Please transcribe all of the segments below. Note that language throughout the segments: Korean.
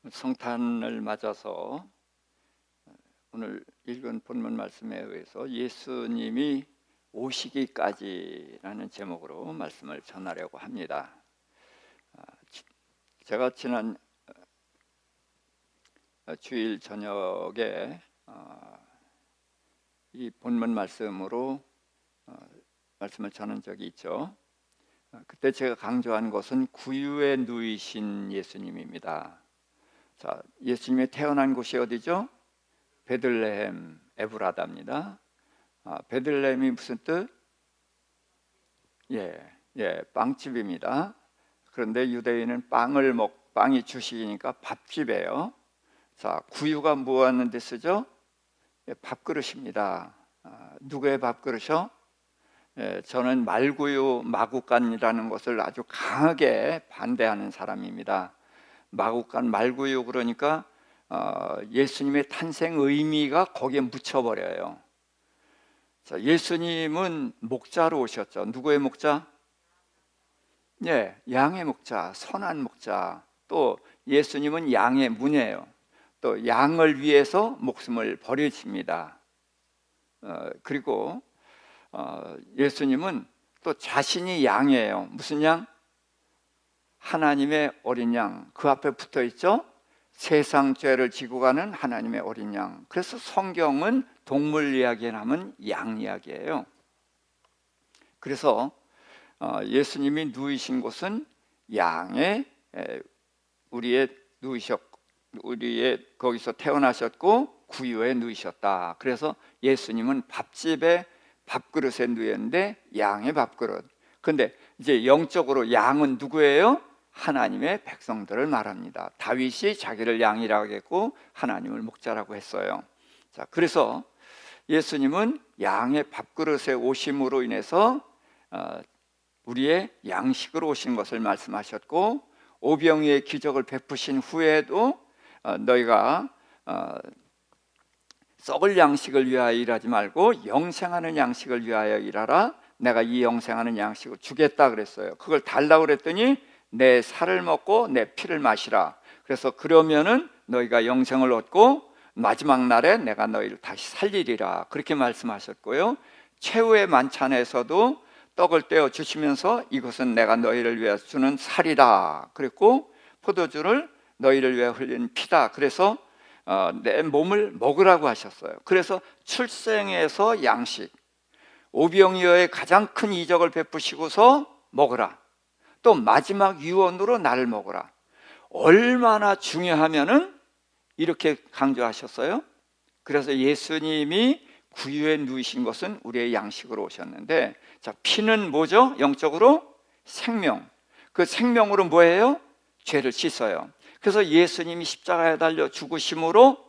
성탄을 맞아서 오늘 읽은 본문 말씀에 의해서 예수님이 오시기까지라는 제목으로 말씀을 전하려고 합니다. 제가 지난 주일 저녁에 이 본문 말씀으로 말씀을 전한 적이 있죠. 그때 제가 강조한 것은 구유에 누이신 예수님입니다. 자, 예수님이 태어난 곳이 어디죠? 베들레헴 에브라다입니다. 베들레헴이 무슨 뜻? 빵집입니다. 그런데 유대인은 빵이 주식이니까 밥집이에요. 자, 구유가 뭐 하는 데 쓰죠? 밥그릇입니다. 누구의 밥그릇이요? 저는 말구유 마구간이라는 것을 아주 강하게 반대하는 사람입니다. 마구간 말구유 그러니까 예수님의 탄생 의미가 거기에 묻혀버려요. 자, 예수님은 목자로 오셨죠. 누구의 목자? 양의 목자, 선한 목자. 또 예수님은 양의 문이에요. 또 양을 위해서 목숨을 버리십니다. 그리고 예수님은 또 자신이 양이에요. 무슨 양? 하나님의 어린 양. 그 앞에 붙어 있죠? 세상 죄를 지고 가는 하나님의 어린 양. 그래서 성경은 동물 이야기에 남은 양 이야기예요. 그래서 예수님이 누이신 곳은 양의 우리의 거기서 태어나셨고 구유에 누이셨다. 그래서 예수님은 밥집에 밥그릇에 누였는데 양의 밥그릇. 근데 이제 영적으로 양은 누구예요? 하나님의 백성들을 말합니다. 다윗이 자기를 양이라고 했고 하나님을 목자라고 했어요. 자, 그래서 예수님은 양의 밥그릇에 오심으로 인해서 우리의 양식으로 오신 것을 말씀하셨고, 오병이의 기적을 베푸신 후에도 너희가 썩을 양식을 위하여 일하지 말고 영생하는 양식을 위하여 일하라. 내가 이 영생하는 양식을 주겠다 그랬어요. 그걸 달라고 그랬더니 내 살을 먹고 내 피를 마시라. 그래서 그러면은 너희가 영생을 얻고 마지막 날에 내가 너희를 다시 살리리라. 그렇게 말씀하셨고요. 최후의 만찬에서도 떡을 떼어 주시면서 이것은 내가 너희를 위해서 주는 살이다 그랬고, 포도주를 너희를 위해 흘린 피다. 그래서 내 몸을 먹으라고 하셨어요. 그래서 출생에서 양식, 오병이어의 가장 큰 이적을 베푸시고서 먹으라. 또 마지막 유언으로 나를 먹으라. 얼마나 중요하면은 이렇게 강조하셨어요. 그래서 예수님이 구유에 누이신 것은 우리의 양식으로 오셨는데, 자, 피는 뭐죠? 영적으로 생명. 그 생명으로 뭐예요? 죄를 씻어요. 그래서 예수님이 십자가에 달려 죽으심으로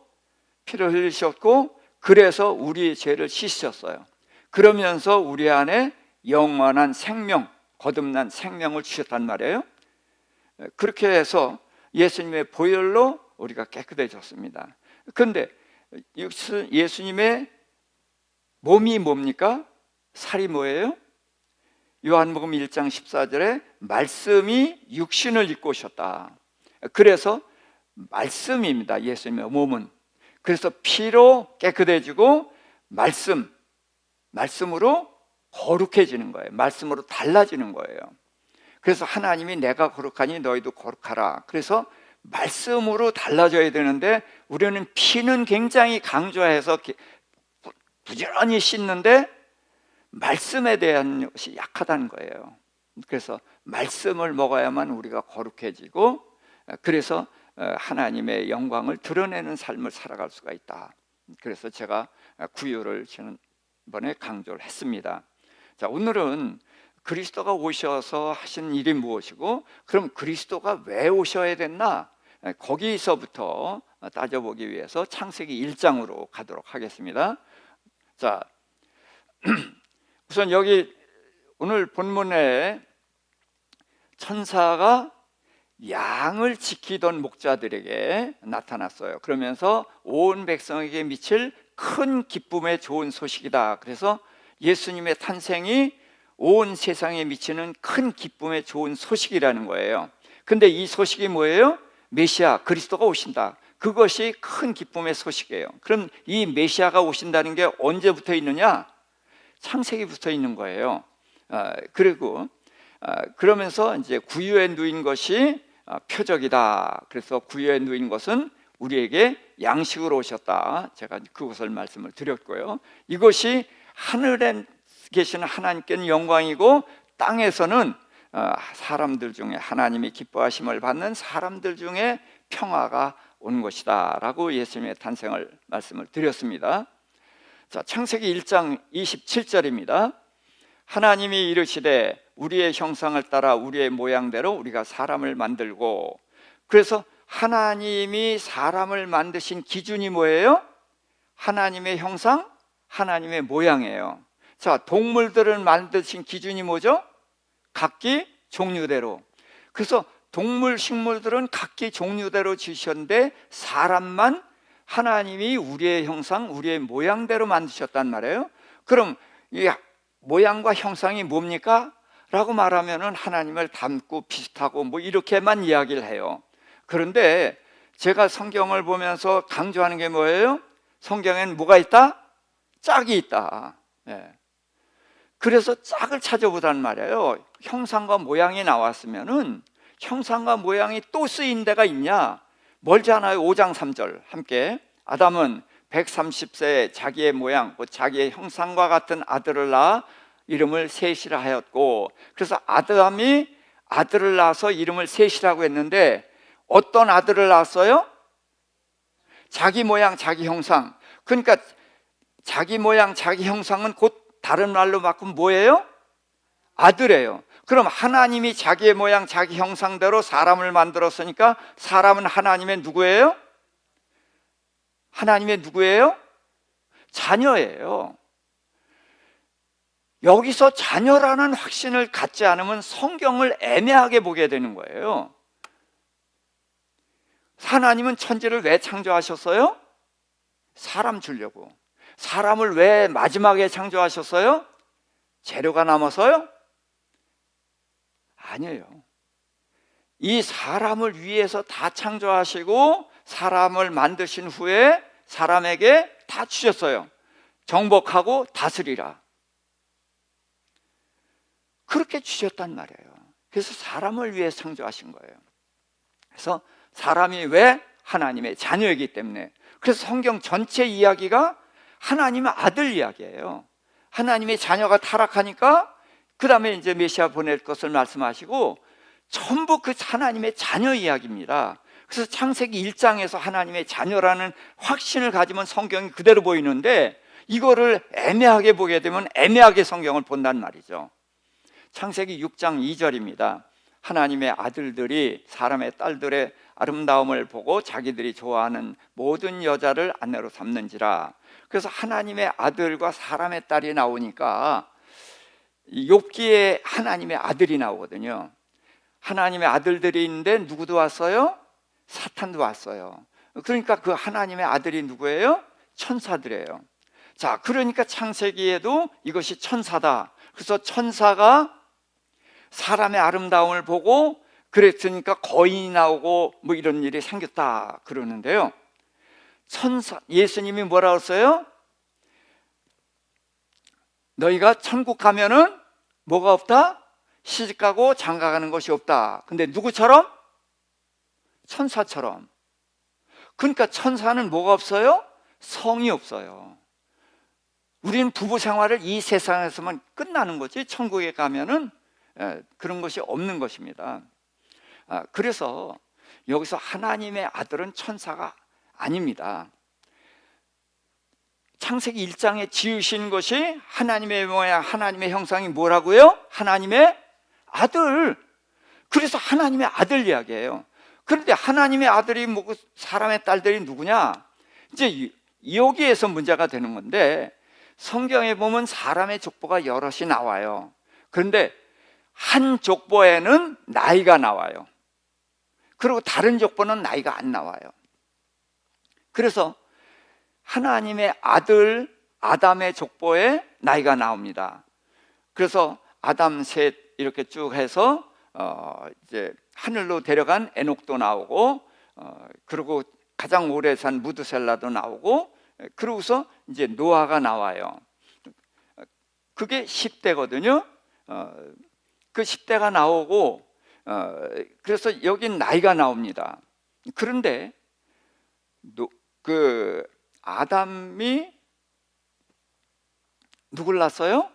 피를 흘리셨고, 그래서 우리의 죄를 씻으셨어요. 그러면서 우리 안에 영원한 생명, 거듭난 생명을 주셨단 말이에요. 그렇게 해서 예수님의 보혈로 우리가 깨끗해졌습니다. 그런데 예수님의 몸이 뭡니까? 살이 뭐예요? 요한복음 1장 14절에 말씀이 육신을 입고 오셨다. 그래서 말씀입니다. 예수님의 몸은. 그래서 피로 깨끗해지고 말씀으로 거룩해지는 거예요. 말씀으로 달라지는 거예요. 그래서 하나님이 내가 거룩하니 너희도 거룩하라. 그래서 말씀으로 달라져야 되는데 우리는 피는 굉장히 강조해서 부지런히 씻는데 말씀에 대한 것이 약하다는 거예요. 그래서 말씀을 먹어야만 우리가 거룩해지고, 그래서 하나님의 영광을 드러내는 삶을 살아갈 수가 있다. 그래서 제가 구유를 지난번에 강조를 했습니다. 자, 오늘은 그리스도가 오셔서 하신 일이 무엇이고, 그럼 그리스도가 왜 오셔야 됐나? 거기서부터 따져보기 위해서 창세기 1장으로 가도록 하겠습니다. 자, 우선 여기 오늘 본문에 천사가 양을 지키던 목자들에게 나타났어요. 그러면서 온 백성에게 미칠 큰 기쁨의 좋은 소식이다. 그래서 예수님의 탄생이 온 세상에 미치는 큰 기쁨의 좋은 소식이라는 거예요. 근데 이 소식이 뭐예요? 메시아 그리스도가 오신다. 그것이 큰 기쁨의 소식이에요. 그럼 이 메시아가 오신다는 게 언제부터 있느냐? 창세기부터 있는 거예요. 그리고 그러면서 이제 구유에 누인 것이 표적이다. 그래서 구유에 누인 것은 우리에게 양식으로 오셨다. 제가 그것을 말씀을 드렸고요. 이것이 하늘에 계시는 하나님께는 영광이고 땅에서는 사람들 중에 하나님이 기뻐하심을 받는 사람들 중에 평화가 온 것이다 라고 예수님의 탄생을 말씀을 드렸습니다. 자, 창세기 1장 27절입니다. 하나님이 이르시되 우리의 형상을 따라 우리의 모양대로 우리가 사람을 만들고, 그래서 하나님이 사람을 만드신 기준이 뭐예요? 하나님의 형상, 하나님의 모양이에요. 자, 동물들을 만드신 기준이 뭐죠? 각기 종류대로. 그래서 동물, 식물들은 각기 종류대로 지으셨는데 사람만 하나님이 우리의 형상, 우리의 모양대로 만드셨단 말이에요. 그럼 이 모양과 형상이 뭡니까? 라고 말하면은 하나님을 닮고 비슷하고 뭐 이렇게만 이야기를 해요. 그런데 제가 성경을 보면서 강조하는 게 뭐예요? 성경에는 뭐가 있다? 짝이 있다. 그래서 짝을 찾아보란 말이에요. 형상과 모양이 나왔으면은 형상과 모양이 또 쓰인 데가 있냐? 멀지 않아요. 5장 3절 함께. 아담은 130세에 자기의 모양, 자기의 형상과 같은 아들을 낳아 이름을 셋이라 하였고, 그래서 아담이 아들을 낳아서 이름을 셋이라고 했는데 어떤 아들을 낳았어요? 자기 모양, 자기 형상. 그러니까 자기 모양, 자기 형상은 곧 다른 말로 바꾸면 뭐예요? 아들이에요. 그럼 하나님이 자기의 모양, 자기 형상대로 사람을 만들었으니까 사람은 하나님의 누구예요? 하나님의 누구예요? 자녀예요. 여기서 자녀라는 확신을 갖지 않으면 성경을 애매하게 보게 되는 거예요. 하나님은 천지를 왜 창조하셨어요? 사람 주려고. 사람을 왜 마지막에 창조하셨어요? 재료가 남아서요? 아니에요. 이 사람을 위해서 다 창조하시고 사람을 만드신 후에 사람에게 다 주셨어요. 정복하고 다스리라. 그렇게 주셨단 말이에요. 그래서 사람을 위해 창조하신 거예요. 그래서 사람이 왜? 하나님의 자녀이기 때문에. 그래서 성경 전체 이야기가 하나님의 아들 이야기예요. 하나님의 자녀가 타락하니까 그 다음에 이제 메시아 보낼 것을 말씀하시고 전부 그 하나님의 자녀 이야기입니다. 그래서 창세기 1장에서 하나님의 자녀라는 확신을 가지면 성경이 그대로 보이는데 이거를 애매하게 보게 되면 애매하게 성경을 본단 말이죠. 창세기 6장 2절입니다. 하나님의 아들들이 사람의 딸들의 아름다움을 보고 자기들이 좋아하는 모든 여자를 아내로 삼는지라. 그래서 하나님의 아들과 사람의 딸이 나오니까 욥기에 하나님의 아들이 나오거든요. 하나님의 아들들이 있는데 누구도 왔어요? 사탄도 왔어요. 그러니까 그 하나님의 아들이 누구예요? 천사들이에요. 자, 그러니까 창세기에도 이것이 천사다. 그래서 천사가 사람의 아름다움을 보고 그랬으니까 거인이 나오고 뭐 이런 일이 생겼다 그러는데요. 예수님이 뭐라고 했어요? 너희가 천국 가면은 뭐가 없다? 시집가고 장가가는 것이 없다. 근데 누구처럼? 천사처럼. 그러니까 천사는 뭐가 없어요? 성이 없어요. 우리는 부부 생활을 이 세상에서만 끝나는 거지 천국에 가면은 그런 것이 없는 것입니다. 그래서 여기서 하나님의 아들은 천사가 아닙니다. 창세기 1장에 지으신 것이 하나님의 모양, 하나님의 형상이 뭐라고요? 하나님의 아들. 그래서 하나님의 아들 이야기예요. 그런데 하나님의 아들이 뭐고 사람의 딸들이 누구냐? 이제 여기에서 문제가 되는 건데 성경에 보면 사람의 족보가 여럿이 나와요. 그런데 한 족보에는 나이가 나와요. 그리고 다른 족보는 나이가 안 나와요. 그래서 하나님의 아들 아담의 족보에 나이가 나옵니다. 그래서 아담 셋 이렇게 쭉 해서 이제 하늘로 데려간 에녹도 나오고 그리고 가장 오래 산 무드셀라도 나오고, 그러고서 이제 노아가 나와요. 그게 10대거든요. 그 10대가 나오고, 그래서 여긴 나이가 나옵니다. 그런데 그 아담이 누굴 낳았어요?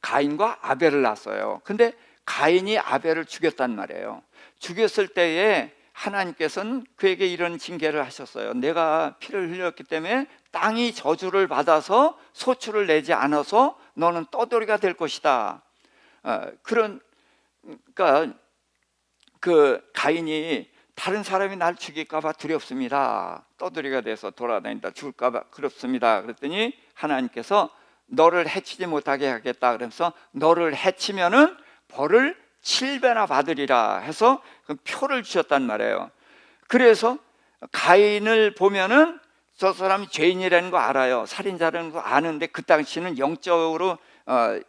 가인과 아벨을 낳았어요. 근데 가인이 아벨을 죽였단 말이에요. 죽였을 때에 하나님께서는 그에게 이런 징계를 하셨어요. 내가 피를 흘렸기 때문에 땅이 저주를 받아서 소출을 내지 않아서 너는 떠돌이가 될 것이다. 그러니까 그 가인이 다른 사람이 날 죽일까 봐 두렵습니다. 떠돌이가 돼서 돌아다닌다 죽을까 봐 그렇습니다. 그랬더니 하나님께서 너를 해치지 못하게 하겠다. 그러면서 너를 해치면은 벌을 7배나 받으리라 해서 그 표를 주셨단 말이에요. 그래서 가인을 보면은 저 사람이 죄인이라는 거 알아요. 살인자라는 거 아는데 그 당시는 영적으로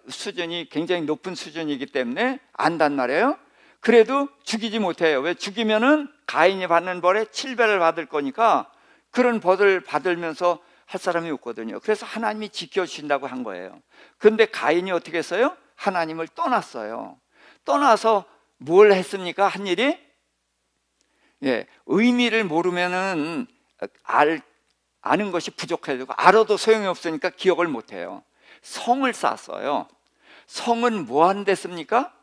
수준이 굉장히 높은 수준이기 때문에 안단 말이에요. 그래도 죽이지 못해요. 왜? 죽이면은 가인이 받는 벌에 7배를 받을 거니까 그런 벌을 받으면서 할 사람이 없거든요. 그래서 하나님이 지켜주신다고 한 거예요. 그런데 가인이 어떻게 했어요? 하나님을 떠났어요. 떠나서 뭘 했습니까? 한 일이? 의미를 모르면은 아는 것이 부족해지고, 알아도 소용이 없으니까 기억을 못해요. 성을 쌓았어요. 성은 뭐 한 데 씁니까?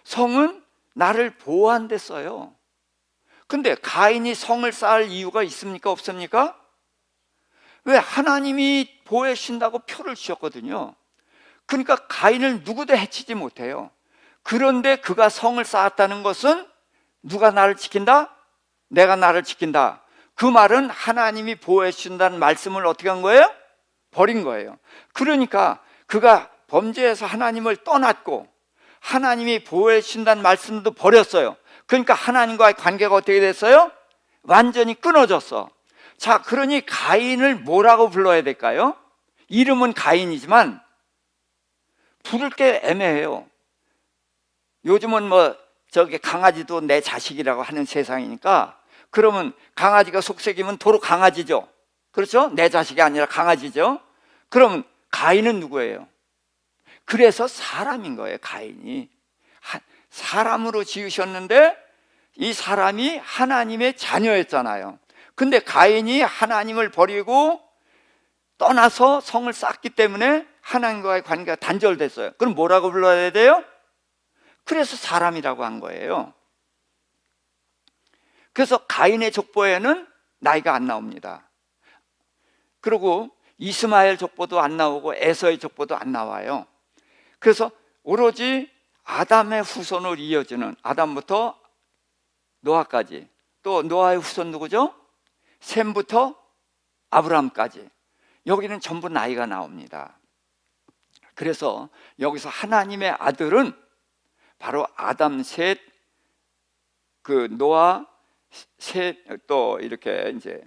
성은 나를 보호한 데 써요. 근데 가인이 성을 쌓을 이유가 있습니까? 없습니까? 왜? 하나님이 보호해 주신다고 표를 주셨거든요. 그러니까 가인을 누구도 해치지 못해요. 그런데 그가 성을 쌓았다는 것은 누가 나를 지킨다? 내가 나를 지킨다. 그 말은 하나님이 보호해 주신다는 말씀을 어떻게 한 거예요? 버린 거예요. 그러니까 그가 범죄해서 하나님을 떠났고 하나님이 보호해 주신다는 말씀도 버렸어요. 그러니까 하나님과의 관계가 어떻게 됐어요? 완전히 끊어졌어. 자, 그러니 가인을 뭐라고 불러야 될까요? 이름은 가인이지만 부를 게 애매해요. 요즘은 뭐 저기 강아지도 내 자식이라고 하는 세상이니까, 그러면 강아지가 속색이면 도로 강아지죠. 그렇죠? 내 자식이 아니라 강아지죠. 그러면 가인은 누구예요? 그래서 사람인 거예요. 가인이 사람으로 지으셨는데 이 사람이 하나님의 자녀였잖아요. 근데 가인이 하나님을 버리고 떠나서 성을 쌓기 때문에 하나님과의 관계가 단절됐어요. 그럼 뭐라고 불러야 돼요? 그래서 사람이라고 한 거예요. 그래서 가인의 족보에는 나이가 안 나옵니다. 그리고 이스마엘 족보도 안 나오고 에서의 족보도 안 나와요. 그래서 오로지 아담의 후손으로 이어지는, 아담부터 노아까지, 또 노아의 후손 누구죠? 셈부터 아브라함까지, 여기는 전부 나이가 나옵니다. 그래서 여기서 하나님의 아들은 바로 아담 셋, 그 노아 셋, 또 이렇게 이제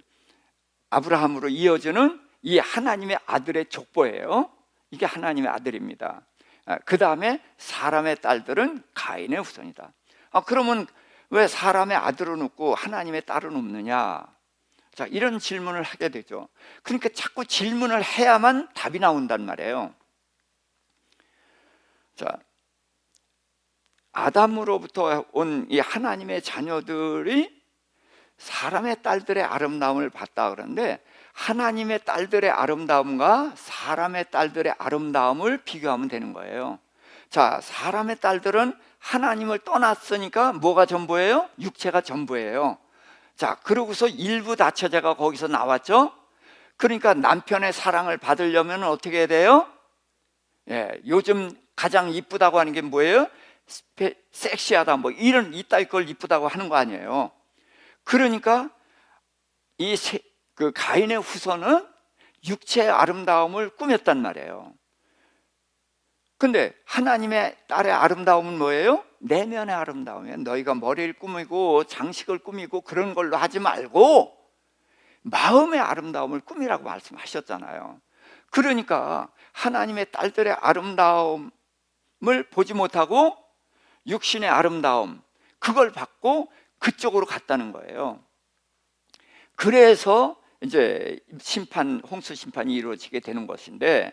아브라함으로 이어지는 이 하나님의 아들의 족보예요. 이게 하나님의 아들입니다. 그 다음에 사람의 딸들은 가인의 후손이다. 그러면 왜 사람의 아들은 없고 하나님의 딸은 없느냐? 자, 이런 질문을 하게 되죠. 그러니까 자꾸 질문을 해야만 답이 나온단 말이에요. 자, 아담으로부터 온 이 하나님의 자녀들이 사람의 딸들의 아름다움을 봤다 그러는데, 하나님의 딸들의 아름다움과 사람의 딸들의 아름다움을 비교하면 되는 거예요. 자, 사람의 딸들은 하나님을 떠났으니까 뭐가 전부예요? 육체가 전부예요. 자, 그러고서 일부 다처제가 거기서 나왔죠. 그러니까 남편의 사랑을 받으려면 어떻게 해야 돼요? 요즘 가장 이쁘다고 하는 게 뭐예요? 섹시하다, 뭐 이런 이따위 걸 이쁘다고 하는 거 아니에요. 그러니까 그 가인의 후손은 육체의 아름다움을 꾸몄단 말이에요. 근데 하나님의 딸의 아름다움은 뭐예요? 내면의 아름다움이에요. 너희가 머리를 꾸미고 장식을 꾸미고 그런 걸로 하지 말고 마음의 아름다움을 꾸미라고 말씀하셨잖아요. 그러니까 하나님의 딸들의 아름다움을 보지 못하고 육신의 아름다움, 그걸 받고 그쪽으로 갔다는 거예요. 그래서 이제 홍수 심판이 이루어지게 되는 것인데,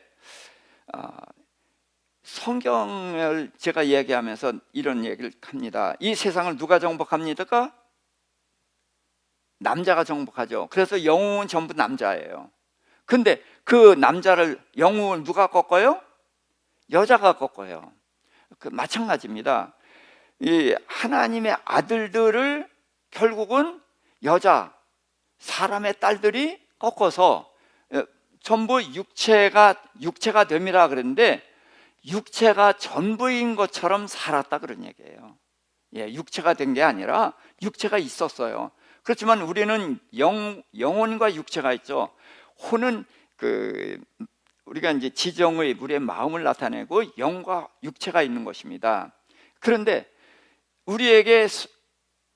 성경을 제가 얘기하면서 이런 얘기를 합니다. 이 세상을 누가 정복합니까? 남자가 정복하죠. 그래서 영웅은 전부 남자예요. 근데 그 영웅을 누가 꺾어요? 여자가 꺾어요. 마찬가지입니다. 이 하나님의 아들들을 결국은 사람의 딸들이 꺾어서 전부 육체가 됨이라 그랬는데, 육체가 전부인 것처럼 살았다 그런 얘기예요. 육체가 된 게 아니라 육체가 있었어요. 그렇지만 우리는 영혼과 육체가 있죠. 혼은 우리가 이제 지정의 우리의 마음을 나타내고, 영과 육체가 있는 것입니다. 그런데 우리에게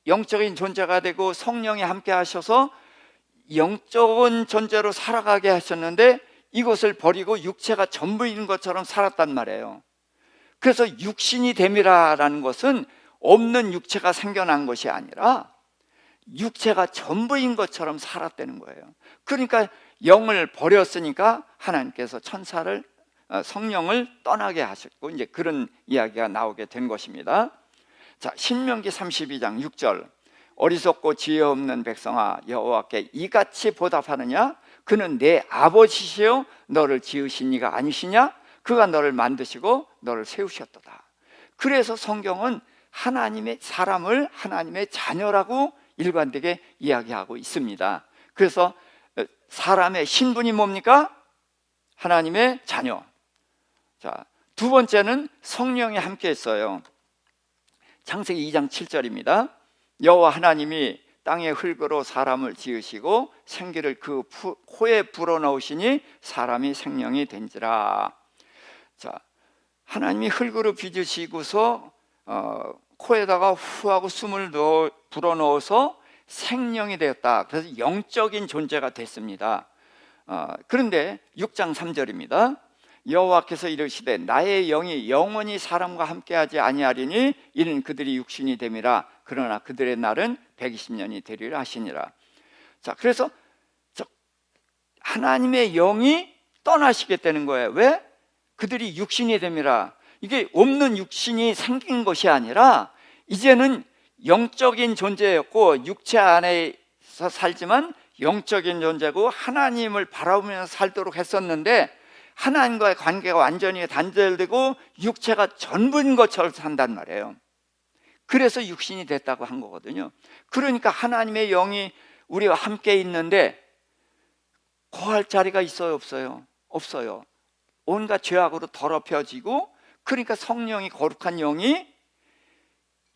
영적인 존재가 되고 성령이 함께 하셔서 영적인 존재로 살아가게 하셨는데, 이것을 버리고 육체가 전부인 것처럼 살았단 말이에요. 그래서 육신이 됨이라는 것은 없는 육체가 생겨난 것이 아니라 육체가 전부인 것처럼 살았다는 거예요. 그러니까 영을 버렸으니까 하나님께서 성령을 떠나게 하셨고, 이제 그런 이야기가 나오게 된 것입니다. 자, 신명기 32장 6절. 어리석고 지혜 없는 백성아, 여호와께 이같이 보답하느냐? 그는 내 아버지시요 너를 지으신 이가 아니시냐? 그가 너를 만드시고 너를 세우셨도다. 그래서 성경은 사람을 하나님의 자녀라고 일관되게 이야기하고 있습니다. 그래서 사람의 신분이 뭡니까? 하나님의 자녀. 자, 두 번째는 성령이 함께 했어요. 창세기 2장 7절입니다. 여호와 하나님이 땅의 흙으로 사람을 지으시고 생기를 그 코에 불어넣으시니 사람이 생명이 된지라. 자, 하나님이 흙으로 빚으시고서 코에다가 후하고 숨을 불어넣어서 생명이 되었다. 그래서 영적인 존재가 됐습니다. 그런데 6장 3절입니다. 여호와께서 이르시되 나의 영이 영원히 사람과 함께하지 아니하리니 이는 그들이 육신이 됨이라. 그러나 그들의 날은 120년이 되리라 하시니라. 자, 그래서 하나님의 영이 떠나시겠다는 거예요. 왜? 그들이 육신이 됨이라. 이게 없는 육신이 생긴 것이 아니라 이제는 영적인 존재였고, 육체 안에서 살지만 영적인 존재고 하나님을 바라보면서 살도록 했었는데, 하나님과의 관계가 완전히 단절되고 육체가 전부인 것처럼 산단 말이에요. 그래서 육신이 됐다고 한 거거든요. 그러니까 하나님의 영이 우리와 함께 있는데 거할 자리가 있어요, 없어요? 없어요. 온갖 죄악으로 더럽혀지고, 그러니까 성령이, 거룩한 영이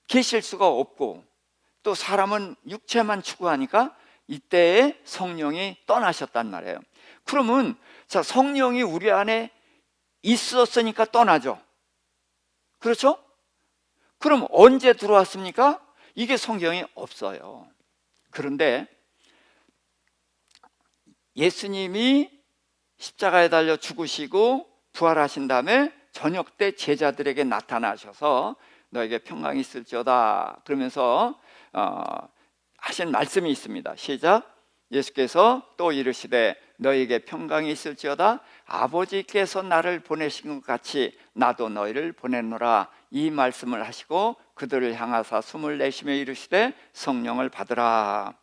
계실 수가 없고, 또 사람은 육체만 추구하니까 이때에 성령이 떠나셨단 말이에요. 그러면 성령이 우리 안에 있었으니까 떠나죠. 그렇죠? 그럼 언제 들어왔습니까? 이게 성경이 없어요. 그런데 예수님이 십자가에 달려 죽으시고 부활하신 다음에 저녁 때 제자들에게 나타나셔서 너에게 평강이 있을지어다 그러면서 하신 말씀이 있습니다. 시작. 예수께서 또 이르시되 너에게 평강이 있을지어다. 아버지께서 나를 보내신 것 같이 나도 너희를 보내노라. 이 말씀을 하시고 그들을 향하사 숨을 내쉬며 이르시되 성령을 받으라.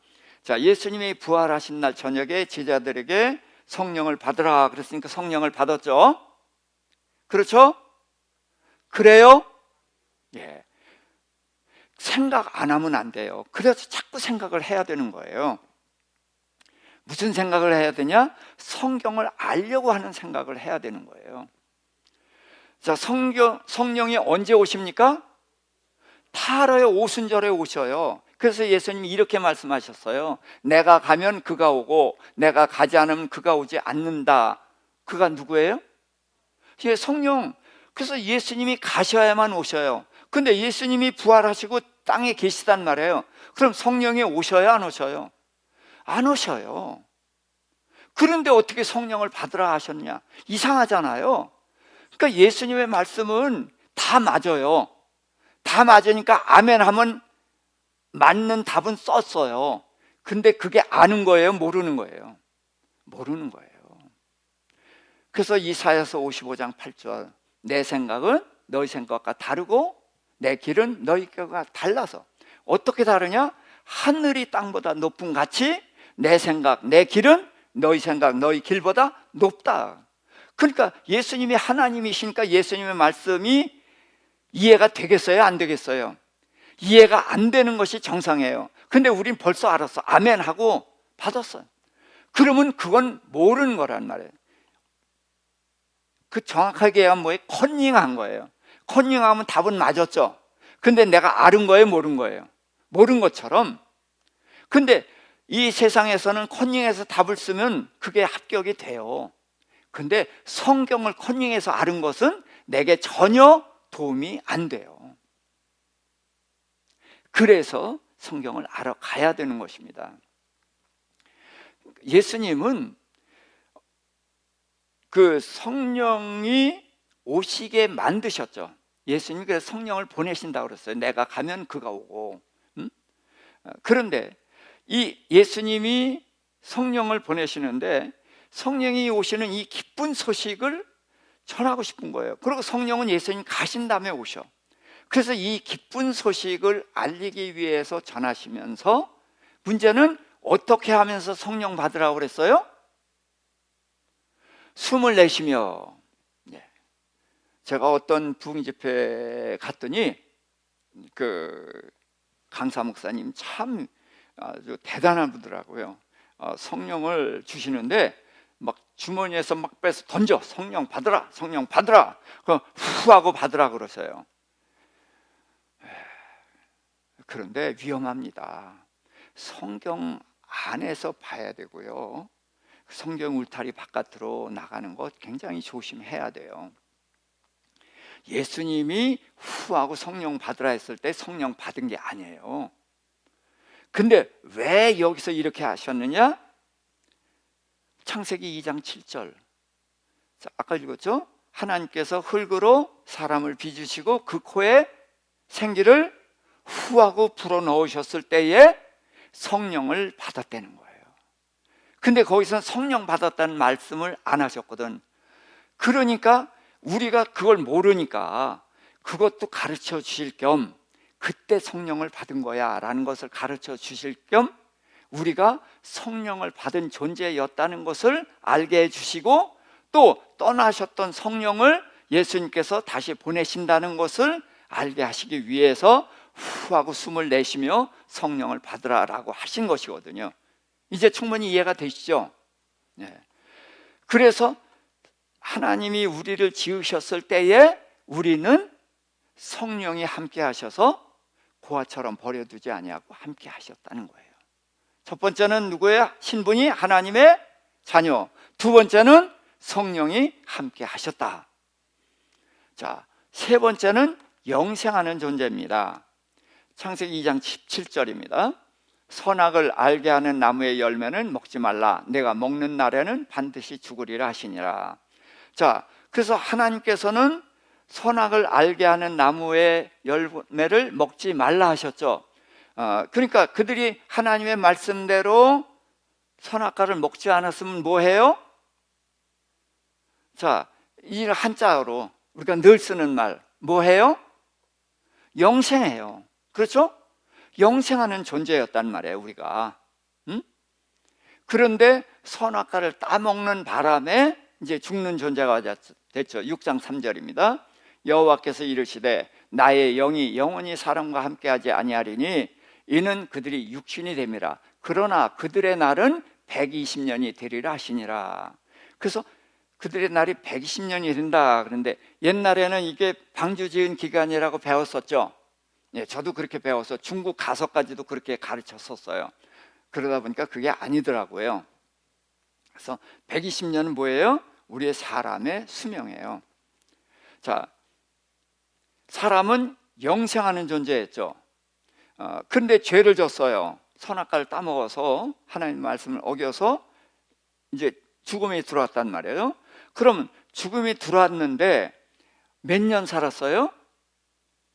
자, 예수님이 부활하신 날 저녁에 제자들에게 성령을 받으라 그랬으니까 성령을 받았죠. 그렇죠? 그래요? 예. 생각 안 하면 안 돼요. 그래서 자꾸 생각을 해야 되는 거예요. 무슨 생각을 해야 되냐? 성경을 알려고 하는 생각을 해야 되는 거예요. 자, 성령이 언제 오십니까? 타로의 오순절에 오셔요. 그래서 예수님이 이렇게 말씀하셨어요. 내가 가면 그가 오고 내가 가지 않으면 그가 오지 않는다. 그가 누구예요? 예, 성령. 그래서 예수님이 가셔야만 오셔요. 근데 예수님이 부활하시고 땅에 계시단 말이에요. 그럼 성령이 오셔야 안 오셔요? 안 오셔요. 그런데 어떻게 성령을 받으라 하셨냐? 이상하잖아요. 그러니까 예수님의 말씀은 다 맞아요. 다 맞으니까 아멘 하면 맞는 답은 썼어요. 근데 그게 아는 거예요? 모르는 거예요? 모르는 거예요. 그래서 이사야서 55장 8절, 내 생각은 너희 생각과 다르고 내 길은 너희 길과 달라서. 어떻게 다르냐? 하늘이 땅보다 높은 같이 내 생각, 내 길은 너희 생각, 너희 길보다 높다. 그러니까 예수님이 하나님이시니까 예수님의 말씀이 이해가 되겠어요? 안 되겠어요? 이해가 안 되는 것이 정상이에요. 근데 우린 벌써 알았어. 아멘 하고 받았어요. 그러면 그건 모르는 거란 말이에요. 그 정확하게 얘기하면 뭐예요? 컨닝한 거예요. 컨닝하면 답은 맞았죠. 근데 내가 아는 거예요? 모르는 거예요? 모르는 것처럼. 근데 이 세상에서는 컨닝해서 답을 쓰면 그게 합격이 돼요. 근데 성경을 컨닝해서 아는 것은 내게 전혀 도움이 안 돼요. 그래서 성경을 알아가야 되는 것입니다. 예수님은 그 성령이 오시게 만드셨죠. 예수님이 그래서 성령을 보내신다고 그랬어요. 내가 가면 그가 오고. 그런데 이 예수님이 성령을 보내시는데 성령이 오시는 이 기쁜 소식을 전하고 싶은 거예요. 그리고 성령은 예수님 가신 다음에 오셔. 그래서 이 기쁜 소식을 알리기 위해서 전하시면서 문제는 어떻게 하면서 성령 받으라고 그랬어요? 숨을 내쉬며. 제가 어떤 부흥 집회에 갔더니 그 강사 목사님 참 아주 대단한 분더라고요. 성령을 주시는데 막 주머니에서 막 빼서 던져. 성령 받으라, 성령 받으라. 후 하고 받으라 그러세요. 그런데 위험합니다. 성경 안에서 봐야 되고요. 성경 울타리 바깥으로 나가는 것 굉장히 조심해야 돼요. 예수님이 후하고 성령 받으라 했을 때 성령 받은 게 아니에요. 근데 왜 여기서 이렇게 하셨느냐? 창세기 2장 7절. 자, 아까 읽었죠? 하나님께서 흙으로 사람을 빚으시고 그 코에 생기를 후하고 불어넣으셨을 때에 성령을 받았다는 거예요. 근데 거기서 성령 받았다는 말씀을 안 하셨거든. 그러니까 우리가 그걸 모르니까 그것도 가르쳐 주실 겸 그때 성령을 받은 거야 라는 것을 가르쳐 주실 겸 우리가 성령을 받은 존재였다는 것을 알게 해주시고 또 떠나셨던 성령을 예수님께서 다시 보내신다는 것을 알게 하시기 위해서 후하고 숨을 내쉬며 성령을 받으라라고 하신 것이거든요. 이제 충분히 이해가 되시죠? 그래서 하나님이 우리를 지으셨을 때에 우리는 성령이 함께 하셔서 고아처럼 버려두지 아니하고 함께 하셨다는 거예요. 첫 번째는 누구예요? 신분이 하나님의 자녀. 두 번째는 성령이 함께 하셨다. 자, 세 번째는 영생하는 존재입니다. 창세기 2장 17절입니다. 선악을 알게 하는 나무의 열매는 먹지 말라. 내가 먹는 날에는 반드시 죽으리라 하시니라. 자, 그래서 하나님께서는 선악을 알게 하는 나무의 열매를 먹지 말라 하셨죠. 그러니까 그들이 하나님의 말씀대로 선악과를 먹지 않았으면 뭐 해요? 자, 이 한자어로 우리가 늘 쓰는 말 뭐 해요? 영생해요. 그렇죠? 영생하는 존재였단 말이에요, 우리가. 그런데 선악과를 따먹는 바람에 이제 죽는 존재가 됐죠. 6장 3절입니다. 여호와께서 이르시되 나의 영이 영원히 사람과 함께하지 아니하리니 이는 그들이 육신이 됨이라. 그러나 그들의 날은 120년이 되리라 하시니라. 그래서 그들의 날이 120년이 된다. 그런데 옛날에는 이게 방주 지은 기간이라고 배웠었죠. 저도 그렇게 배워서 중국 가서까지도 그렇게 가르쳤었어요. 그러다 보니까 그게 아니더라고요. 그래서 120년은 뭐예요? 우리의 사람의 수명이에요. 자, 사람은 영생하는 존재였죠. 그런데 죄를 졌어요. 선악과를 따먹어서 하나님 말씀을 어겨서 이제 죽음이 들어왔단 말이에요. 그러면 죽음이 들어왔는데 몇 년 살았어요?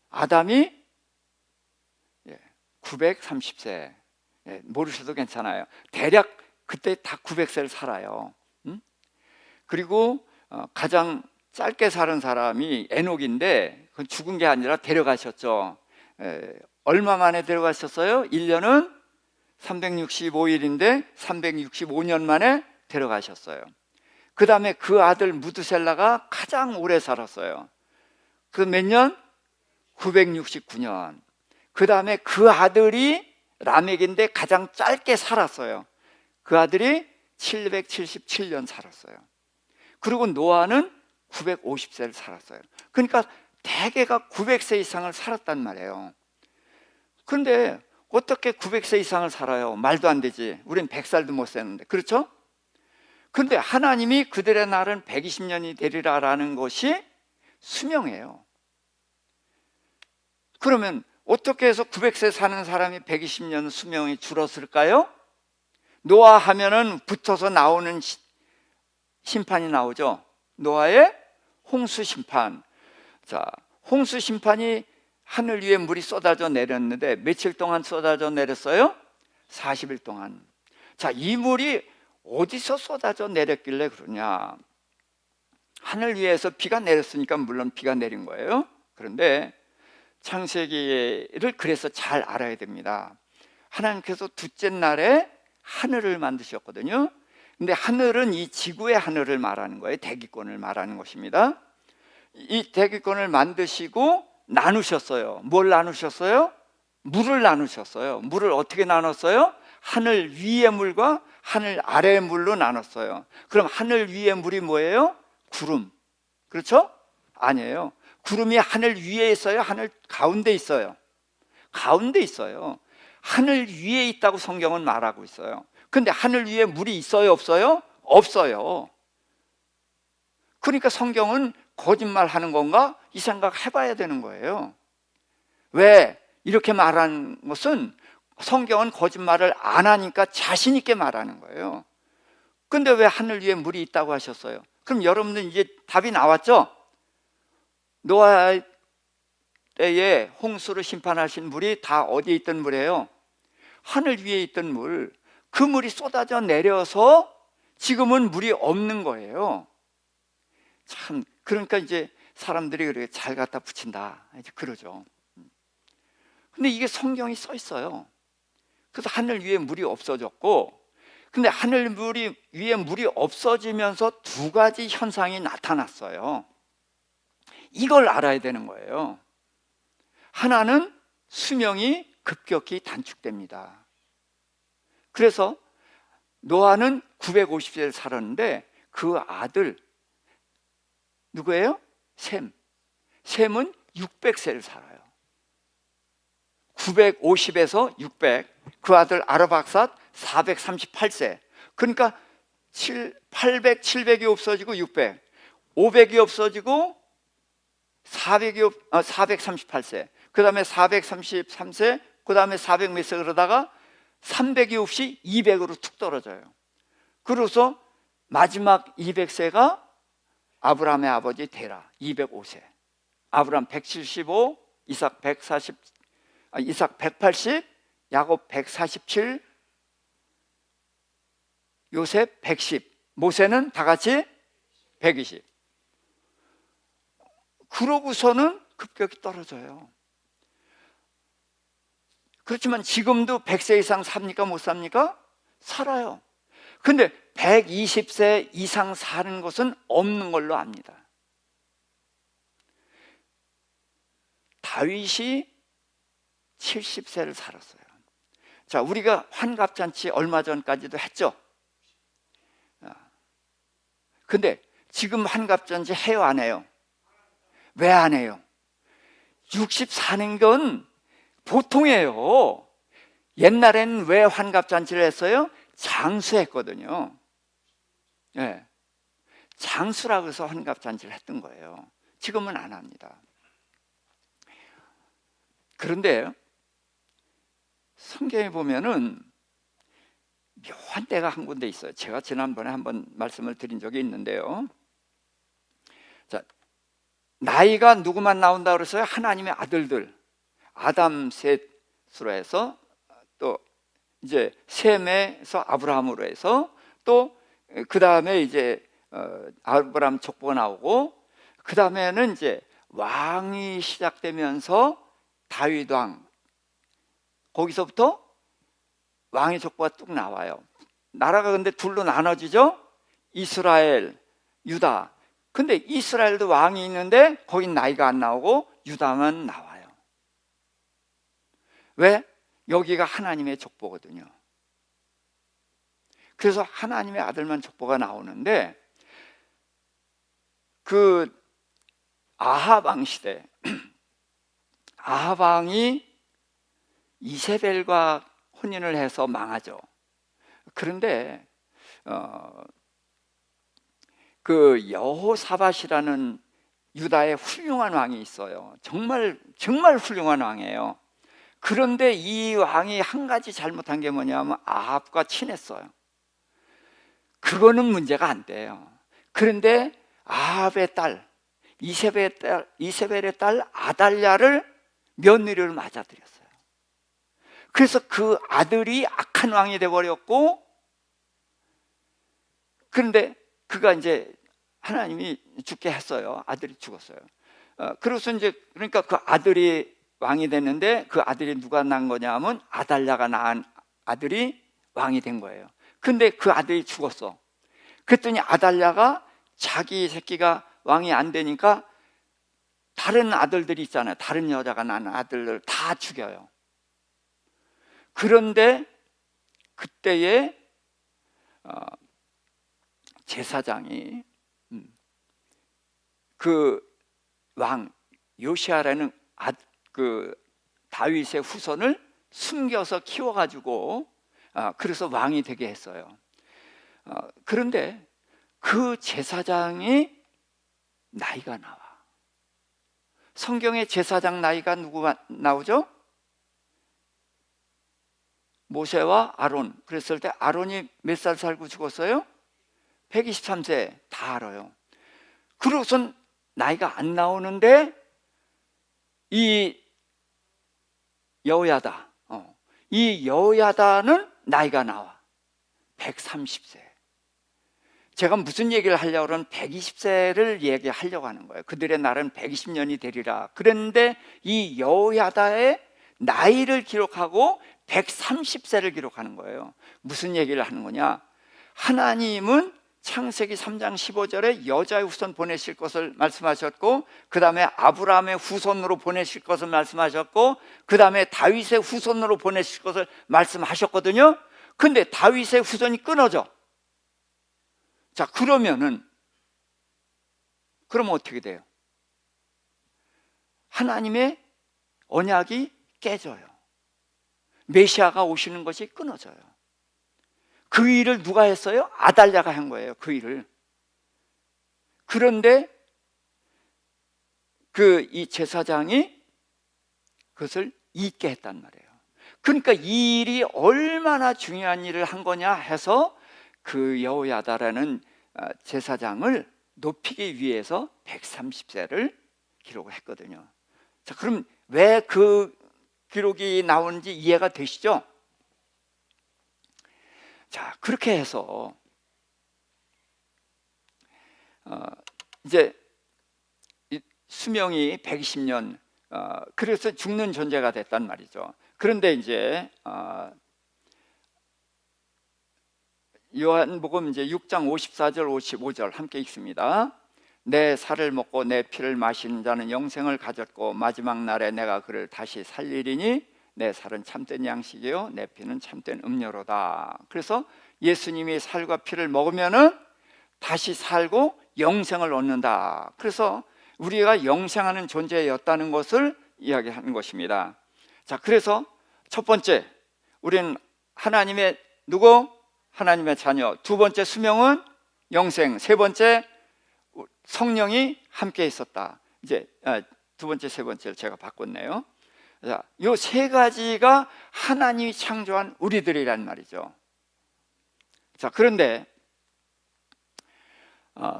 아담이 930세. 예, 모르셔도 괜찮아요. 대략 그때 다 900세를 살아요. 그리고 가장 짧게 사는 사람이 에녹인데 그건 죽은 게 아니라 데려가셨죠. 얼마 만에 데려가셨어요? 1년은 365일인데 365년 만에 데려가셨어요. 그 다음에 그 아들 무드셀라가 가장 오래 살았어요. 그 몇 년? 969년. 그 다음에 그 아들이 라멕인데 가장 짧게 살았어요. 그 아들이 777년 살았어요. 그리고 노아는 950세를 살았어요. 그러니까 대개가 900세 이상을 살았단 말이에요. 그런데 어떻게 900세 이상을 살아요? 말도 안 되지. 우린 100살도 못 사는데. 그렇죠? 그런데 하나님이 그들의 날은 120년이 되리라라는 것이 수명이에요. 그러면 어떻게 해서 900세 사는 사람이 120년 수명이 줄었을까요? 노아 하면은 붙어서 나오는 심판이 나오죠. 노아의 홍수 심판. 자, 홍수 심판이 하늘 위에 물이 쏟아져 내렸는데 며칠 동안 쏟아져 내렸어요? 40일 동안. 자, 이 물이 어디서 쏟아져 내렸길래 그러냐? 하늘 위에서 비가 내렸으니까 물론 비가 내린 거예요. 그런데 창세기를 그래서 잘 알아야 됩니다. 하나님께서 둘째 날에 하늘을 만드셨거든요. 근데 하늘은 이 지구의 하늘을 말하는 거예요. 대기권을 말하는 것입니다. 이 대기권을 만드시고 나누셨어요. 뭘 나누셨어요? 물을 나누셨어요. 물을 어떻게 나눴어요? 하늘 위의 물과 하늘 아래의 물로 나눴어요. 그럼 하늘 위의 물이 뭐예요? 구름. 그렇죠? 아니에요. 구름이 하늘 위에 있어요? 하늘 가운데 있어요? 가운데 있어요. 하늘 위에 있다고 성경은 말하고 있어요. 근데 하늘 위에 물이 있어요? 없어요? 없어요. 그러니까 성경은 거짓말하는 건가? 이 생각 해봐야 되는 거예요. 왜? 이렇게 말하는 것은 성경은 거짓말을 안 하니까 자신 있게 말하는 거예요. 근데 왜 하늘 위에 물이 있다고 하셨어요? 그럼 여러분들 이제 답이 나왔죠? 노아 때에 홍수를 심판하신 물이 다 어디에 있던 물이에요? 하늘 위에 있던 물. 그 물이 쏟아져 내려서 지금은 물이 없는 거예요. 참, 그러니까 이제 사람들이 그렇게 잘 갖다 붙인다 이제 그러죠. 근데 이게 성경이 써 있어요. 그래서 하늘 위에 물이 없어졌고, 근데 하늘 위에 물이 없어지면서 두 가지 현상이 나타났어요. 이걸 알아야 되는 거예요. 하나는 수명이 급격히 단축됩니다. 그래서 노아는 950세를 살았는데 그 아들 누구예요? 셈. 셈은 600세를 살아요. 950에서 600. 그 아들 아르박삿 438세. 그러니까 800, 700이 없어지고 600. 500이 없어지고 438세. 그 다음에 433세. 그 다음에 400 몇 세 그러다가 300이 없이 200으로 툭 떨어져요. 그래서 마지막 200세가 아브라함의 아버지 데라 205세. 아브라함 175, 이삭 180, 야곱 147, 요셉 110, 모세는 다 같이 120. 그러고서는 급격히 떨어져요. 그렇지만 지금도 100세 이상 삽니까? 못 삽니까? 살아요. 근데 120세 이상 사는 것은 없는 걸로 압니다. 다윗이 70세를 살았어요. 자, 우리가 환갑잔치 얼마 전까지도 했죠. 근데 지금 환갑잔치 해요, 안 해요? 왜 안 해요? 60 사는 건 보통이에요. 옛날에는 왜 환갑잔치를 했어요? 장수했거든요. 네. 장수라고 해서 환갑잔치를 했던 거예요. 지금은 안 합니다. 그런데 성경에 보면은 묘한 때가 한 군데 있어요. 제가 지난번에 한번 말씀을 드린 적이 있는데요. 자, 나이가 누구만 나온다고 그랬어요? 하나님의 아들들. 아담 셋, 해서 또 이제 셈에서 아브라함으로 해서 또 그 다음에 이제 아브라함 족보가 나오고 그 다음에는 이제 왕이 시작되면서 다윗 왕, 거기서부터 왕의 족보가 뚝 나와요. 나라가 근데 둘로 나눠지죠. 이스라엘, 유다. 근데 이스라엘도 왕이 있는데 거긴 나이가 안 나오고 유다만 나와요. 왜? 여기가 하나님의 족보거든요. 그래서 하나님의 아들만 족보가 나오는데 그 아합 왕 시대 아합 왕이 이세벨과 혼인을 해서 망하죠. 그런데 그 여호사밧이라는 유다의 훌륭한 왕이 있어요. 정말 훌륭한 왕이에요. 그런데 이 왕이 한 가지 잘못한 게 뭐냐면 아합과 친했어요. 그거는 문제가 안 돼요. 그런데 아합의 딸 이세벨의 딸 아달랴를 며느리를 맞아들였어요. 그래서 그 아들이 악한 왕이 되어버렸고, 그런데 그가 이제 하나님이 죽게 했어요. 아들이 죽었어요. 그래서 이제 그러니까 그 아들이 왕이 됐는데 그 아들이 누가 낳은 거냐면 아달랴가 낳은 아들이 왕이 된 거예요. 근데 그 아들이 죽었어. 그랬더니 아달랴가 자기 새끼가 왕이 안 되니까 다른 아들들이 있잖아요. 다른 여자가 낳은 아들들 다 죽여요. 그런데 그때에 제사장이 그 왕 요시아라는 그 다윗의 후손을 숨겨서 키워가지고 그래서 왕이 되게 했어요. 그런데 그 제사장이 나이가 나와. 성경에 제사장 나이가 누구가 나오죠? 모세와 아론. 그랬을 때 아론이 몇 살 살고 죽었어요? 123세. 다 알아요. 그러고선 나이가 안 나오는데 이 여호야다, 이 여호야다는 나이가 나와. 130세. 제가 무슨 얘기를 하려고 그러면 120세를 얘기하려고 하는 거예요. 그들의 날은 120년이 되리라. 그런데 이 여호야다의 나이를 기록하고 130세를 기록하는 거예요. 무슨 얘기를 하는 거냐? 하나님은 창세기 3장 15절에 여자의 후손 보내실 것을 말씀하셨고, 그 다음에 아브라함의 후손으로 보내실 것을 말씀하셨고, 그 다음에 다윗의 후손으로 보내실 것을 말씀하셨거든요. 근데 다윗의 후손이 끊어져. 자, 그러면 어떻게 돼요? 하나님의 언약이 깨져요. 메시아가 오시는 것이 끊어져요. 그 일을 누가 했어요? 아달랴가 한 거예요. 그 일을. 그런데 이 제사장이 그것을 잊게 했단 말이에요. 그러니까 이 일이 얼마나 중요한 일을 한 거냐 해서 그 여호야다라는 제사장을 높이기 위해서 130세를 기록을 했거든요. 자, 그럼 왜 그 기록이 나오는지 이해가 되시죠? 자, 그렇게 해서 이제 수명이 120년, 그래서 죽는 존재가 됐단 말이죠. 그런데 이제 요한복음 이제 6장 54절 55절 함께 읽습니다. 내 살을 먹고 내 피를 마시는 자는 영생을 가졌고 마지막 날에 내가 그를 다시 살리리니 내 살은 참된 양식이요 내 피는 참된 음료로다. 그래서 예수님이 살과 피를 먹으면은 다시 살고 영생을 얻는다. 그래서 우리가 영생하는 존재였다는 것을 이야기하는 것입니다. 자, 그래서 첫 번째, 우리는 하나님의 누구? 하나님의 자녀. 두 번째, 수명은 영생. 세 번째, 성령이 함께 있었다. 이제 두 번째, 세 번째를 제가 바꿨네요. 자, 요 세 가지가 하나님이 창조한 우리들이란 말이죠. 자, 그런데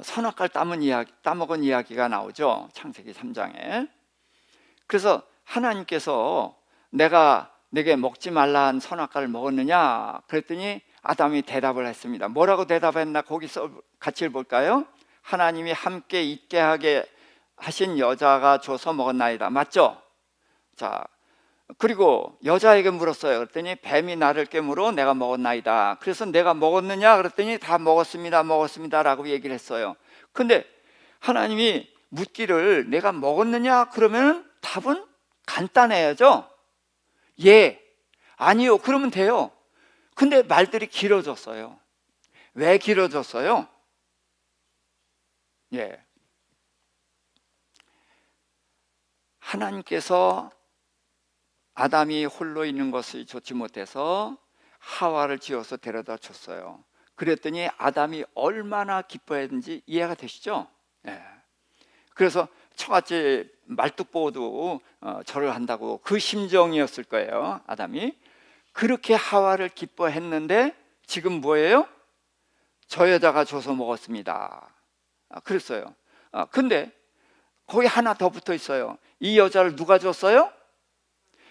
선악과를 따먹은 이야기가 나오죠. 창세기 3장에. 그래서 하나님께서 내가 내게 먹지 말라 한 선악과를 먹었느냐? 그랬더니 아담이 대답을 했습니다. 뭐라고 대답했나? 거기서 같이 볼까요? 하나님이 함께 있게 하게 하신 여자가 줘서 먹었나이다. 맞죠? 자, 그리고 여자에게 물었어요. 그랬더니 뱀이 나를 깨물어 내가 먹었나이다. 그래서 내가 먹었느냐? 그랬더니 다 먹었습니다, 먹었습니다 라고 얘기를 했어요. 근데 하나님이 묻기를 내가 먹었느냐? 그러면 답은 간단해야죠. 예, 아니요, 그러면 돼요. 근데 말들이 길어졌어요. 왜 길어졌어요? 예, 하나님께서 아담이 홀로 있는 것을 좋지 못해서 하와를 지어서 데려다 줬어요. 그랬더니 아담이 얼마나 기뻐했는지 이해가 되시죠? 예. 그래서 처갓집 말뚝보도 절을 한다고 그 심정이었을 거예요. 아담이 그렇게 하와를 기뻐했는데 지금 뭐예요? 저 여자가 줘서 먹었습니다. 그랬어요. 근데 거기 하나 더 붙어 있어요. 이 여자를 누가 줬어요?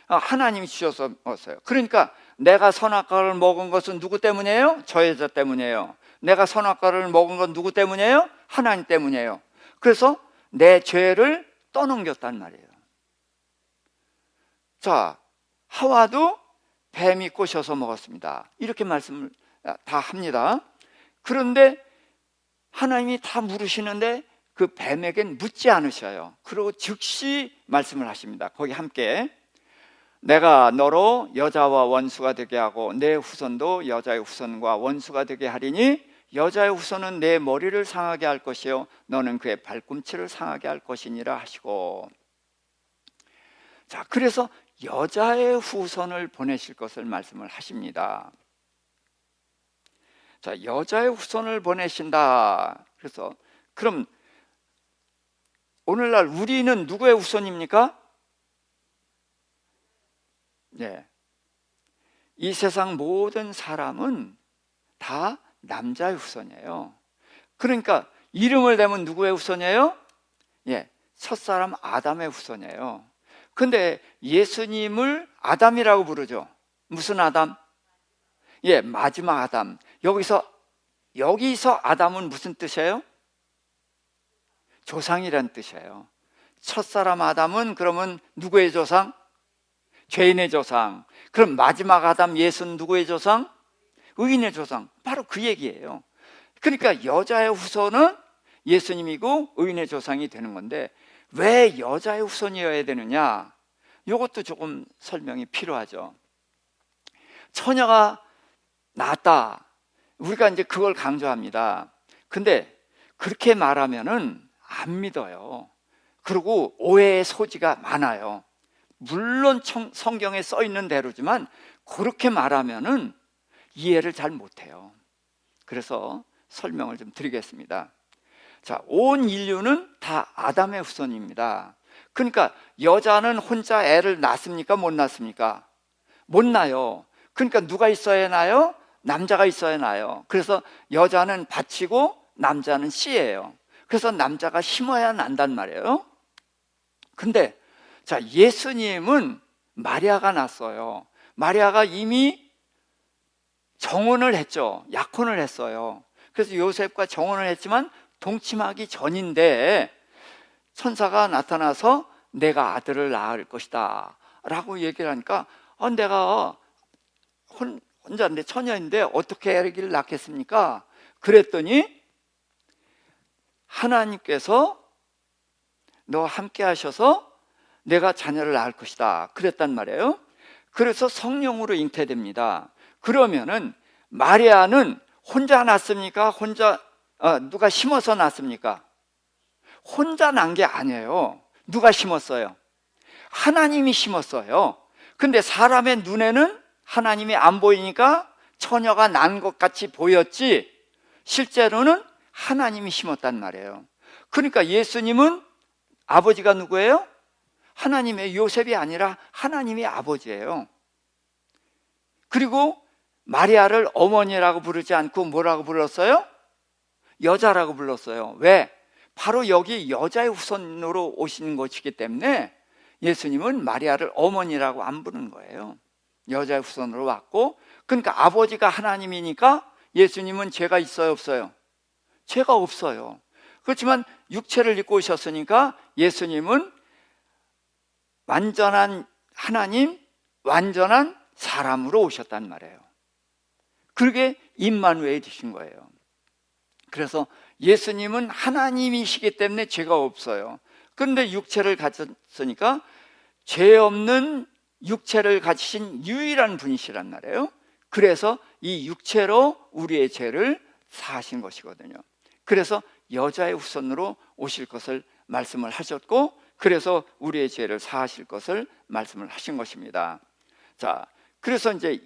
하나님이 주셔서 먹었어요. 그러니까 내가 선악과를 먹은 것은 누구 때문이에요? 저 여자 때문이에요. 내가 선악과를 먹은 건 누구 때문이에요? 하나님 때문이에요. 그래서 내 죄를 떠넘겼단 말이에요. 자, 하와도 뱀이 꼬셔서 먹었습니다. 이렇게 말씀을 다 합니다. 그런데 하나님이 다 물으시는데 그 뱀에겐 묻지 않으셔요. 그리고 즉시 말씀을 하십니다. 거기 함께 내가 너로 여자와 원수가 되게 하고 내 후손도 여자의 후손과 원수가 되게 하리니 여자의 후손은 내 머리를 상하게 할 것이요 너는 그의 발꿈치를 상하게 할 것이니라 하시고, 자, 그래서 여자의 후손을 보내실 것을 말씀을 하십니다. 자, 여자의 후손을 보내신다. 그래서 그럼 오늘날 우리는 누구의 후손입니까? 네. 이 세상 모든 사람은 다 남자의 후손이에요. 그러니까 이름을 대면 누구의 후손이에요? 예, 첫사람 아담의 후손이에요. 근데 예수님을 아담이라고 부르죠. 무슨 아담? 예, 마지막 아담. 여기서 아담은 무슨 뜻이에요? 조상이란 뜻이에요. 첫사람 아담은 그러면 누구의 조상? 죄인의 조상. 그럼 마지막 아담 예수는 누구의 조상? 의인의 조상. 바로 그 얘기예요. 그러니까 여자의 후손은 예수님이고 의인의 조상이 되는 건데 왜 여자의 후손이어야 되느냐? 이것도 조금 설명이 필요하죠. 처녀가 낫다. 우리가 이제 그걸 강조합니다. 근데 그렇게 말하면은 안 믿어요. 그리고 오해의 소지가 많아요. 물론 성경에 써 있는 대로지만 그렇게 말하면은 이해를 잘 못해요. 그래서 설명을 좀 드리겠습니다. 자, 온 인류는 다 아담의 후손입니다. 그러니까 여자는 혼자 애를 낳습니까? 못 낳습니까? 못 낳아요. 그러니까 누가 있어야 나요? 남자가 있어야 나요. 그래서 여자는 밭이고 남자는 씨예요. 그래서 남자가 심어야 난단 말이에요. 근데 자, 예수님은 마리아가 낳았어요. 마리아가 이미 정혼을 했죠. 약혼을 했어요. 그래서 요셉과 정혼을 했지만 동침하기 전인데 천사가 나타나서 내가 아들을 낳을 것이다 라고 얘기를 하니까 내가 혼자인데 처녀인데 어떻게 아기를 낳겠습니까? 그랬더니 하나님께서 너 함께 하셔서 내가 자녀를 낳을 것이다 그랬단 말이에요. 그래서 성령으로 잉태됩니다. 그러면은 마리아는 혼자 낳습니까? 혼자 누가 심어서 낳습니까? 혼자 난 게 아니에요. 누가 심었어요? 하나님이 심었어요. 근데 사람의 눈에는 하나님이 안 보이니까 처녀가 난 것 같이 보였지 실제로는 하나님이 심었단 말이에요. 그러니까 예수님은 아버지가 누구예요? 하나님의 요셉이 아니라 하나님의 아버지예요. 그리고 마리아를 어머니라고 부르지 않고 뭐라고 불렀어요? 여자라고 불렀어요. 왜? 바로 여기 여자의 후손으로 오신 것이기 때문에 예수님은 마리아를 어머니라고 안 부르는 거예요. 여자의 후손으로 왔고, 그러니까 아버지가 하나님이니까 예수님은 죄가 있어요, 없어요? 죄가 없어요. 그렇지만 육체를 입고 오셨으니까 예수님은 완전한 하나님, 완전한 사람으로 오셨단 말이에요. 그게 임마누엘이신 거예요. 그래서 예수님은 하나님이시기 때문에 죄가 없어요. 그런데 육체를 가졌으니까 죄 없는 육체를 가지신 유일한 분이시란 말이에요. 그래서 이 육체로 우리의 죄를 사하신 것이거든요. 그래서 여자의 후손으로 오실 것을 말씀을 하셨고, 그래서 우리의 죄를 사하실 것을 말씀을 하신 것입니다. 자, 그래서 이제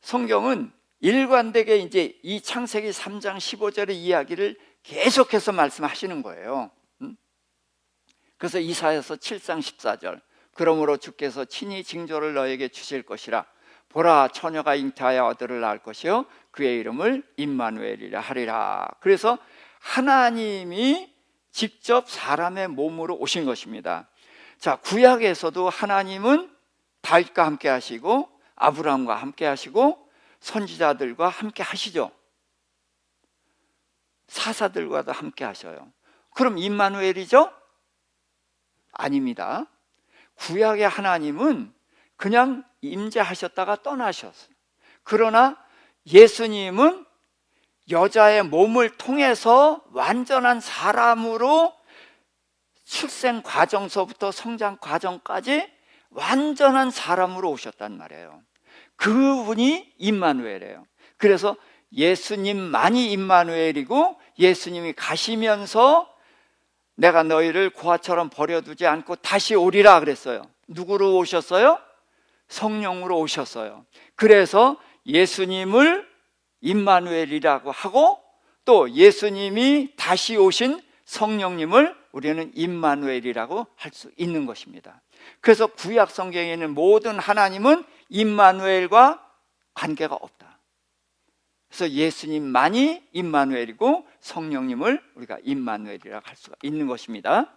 성경은 일관되게 이제 이 창세기 3장 15절의 이야기를 계속해서 말씀하시는 거예요. 그래서 이사야서 7장 14절, 그러므로 주께서 친히 징조를 너에게 주실 것이라. 보라, 처녀가 잉태하여 아들을 낳을 것이요 그의 이름을 임마누엘이라 하리라. 그래서 하나님이 직접 사람의 몸으로 오신 것입니다. 자, 구약에서도 하나님은 다윗과 함께 하시고 아브라함과 함께 하시고 선지자들과 함께 하시죠. 사사들과도 함께 하셔요. 그럼 임마누엘이죠? 아닙니다. 구약의 하나님은 그냥 임재하셨다가 떠나셨어요. 그러나 예수님은 여자의 몸을 통해서 완전한 사람으로 출생 과정서부터 성장 과정까지 완전한 사람으로 오셨단 말이에요. 그분이 임마누엘이에요. 그래서 예수님만이 임마누엘이고, 예수님이 가시면서 내가 너희를 고아처럼 버려두지 않고 다시 오리라 그랬어요. 누구로 오셨어요? 성령으로 오셨어요. 그래서 예수님을 임마누엘이라고 하고, 또 예수님이 다시 오신 성령님을 우리는 임마누엘이라고 할 수 있는 것입니다. 그래서 구약 성경에 있는 모든 하나님은 임마누엘과 관계가 없다. 그래서 예수님만이 임마누엘이고 성령님을 우리가 임마누엘이라고 할 수가 있는 것입니다.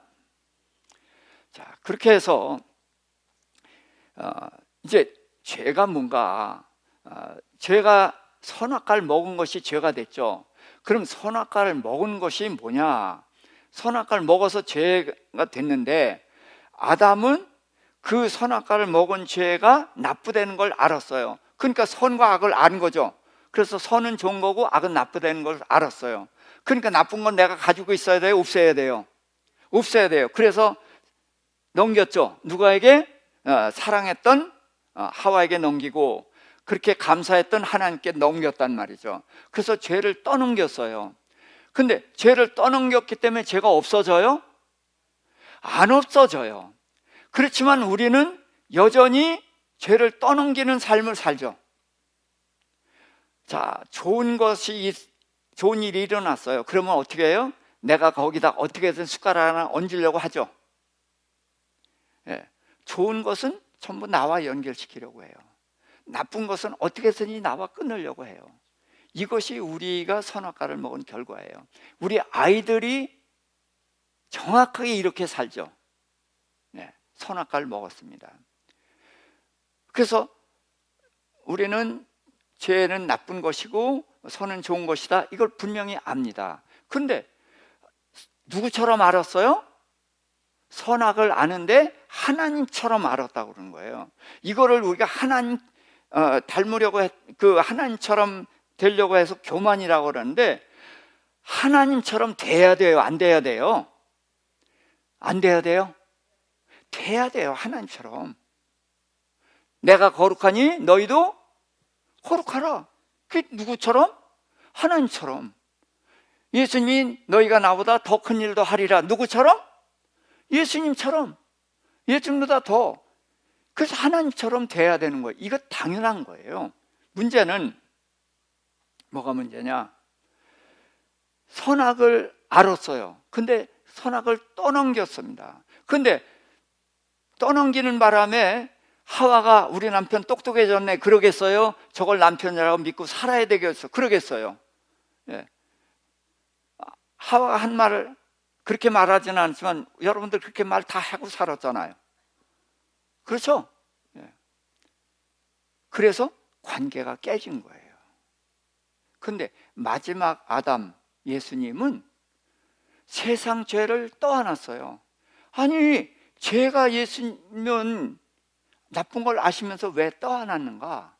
자, 그렇게 해서 이제 죄가 뭔가, 죄가 선악과를 먹은 것이 죄가 됐죠. 그럼 선악과를 먹은 것이 뭐냐? 선악과를 먹어서 죄가 됐는데, 아담은 그 선악과를 먹은 죄가 나쁘다는 걸 알았어요. 그러니까 선과 악을 아는 거죠. 그래서 선은 좋은 거고 악은 나쁘다는 걸 알았어요. 그러니까 나쁜 건 내가 가지고 있어야 돼요? 없애야 돼요? 없애야 돼요. 그래서 넘겼죠. 누구에게? 사랑했던 하와에게 넘기고, 그렇게 감사했던 하나님께 넘겼단 말이죠. 그래서 죄를 떠넘겼어요. 근데 죄를 떠넘겼기 때문에 죄가 없어져요? 안 없어져요. 그렇지만 우리는 여전히 죄를 떠넘기는 삶을 살죠. 자, 좋은 일이 일어났어요. 그러면 어떻게 해요? 내가 거기다 어떻게든 숟가락 하나 얹으려고 하죠. 예, 좋은 것은 전부 나와 연결시키려고 해요. 나쁜 것은 어떻게 해서든지 나와 끊으려고 해요. 이것이 우리가 선악과를 먹은 결과예요. 우리 아이들이 정확하게 이렇게 살죠. 네, 선악과를 먹었습니다. 그래서 우리는 죄는 나쁜 것이고 선은 좋은 것이다, 이걸 분명히 압니다. 그런데 누구처럼 알았어요? 선악을 아는데 하나님처럼 알았다고 그러는 거예요. 이거를 우리가 하나님 닮으려고 하나님처럼 되려고 해서 교만이라고 그러는데, 하나님처럼 돼야 돼요? 안 돼야 돼요? 안 돼야 돼요? 돼야 돼요. 하나님처럼. 내가 거룩하니 너희도 거룩하라. 그게 누구처럼? 하나님처럼. 예수님이 너희가 나보다 더 큰 일도 하리라. 누구처럼? 예수님처럼. 예수님보다 더. 그래서 하나님처럼 돼야 되는 거예요. 이거 당연한 거예요. 문제는 뭐가 문제냐? 선악을 알았어요. 근데 선악을 떠넘겼습니다. 근데 떠넘기는 바람에 하와가 우리 남편 똑똑해졌네 그러겠어요? 저걸 남편이라고 믿고 살아야 되겠어 그러겠어요? 예. 하와가 한 말을 그렇게 말하지는 않지만 여러분들 그렇게 말 다 하고 살았잖아요. 그렇죠? 예. 그래서 관계가 깨진 거예요. 근데 마지막 아담 예수님은 세상 죄를 떠안았어요. 아니, 죄가 예수면 나쁜 걸 아시면서 왜 떠안았는가?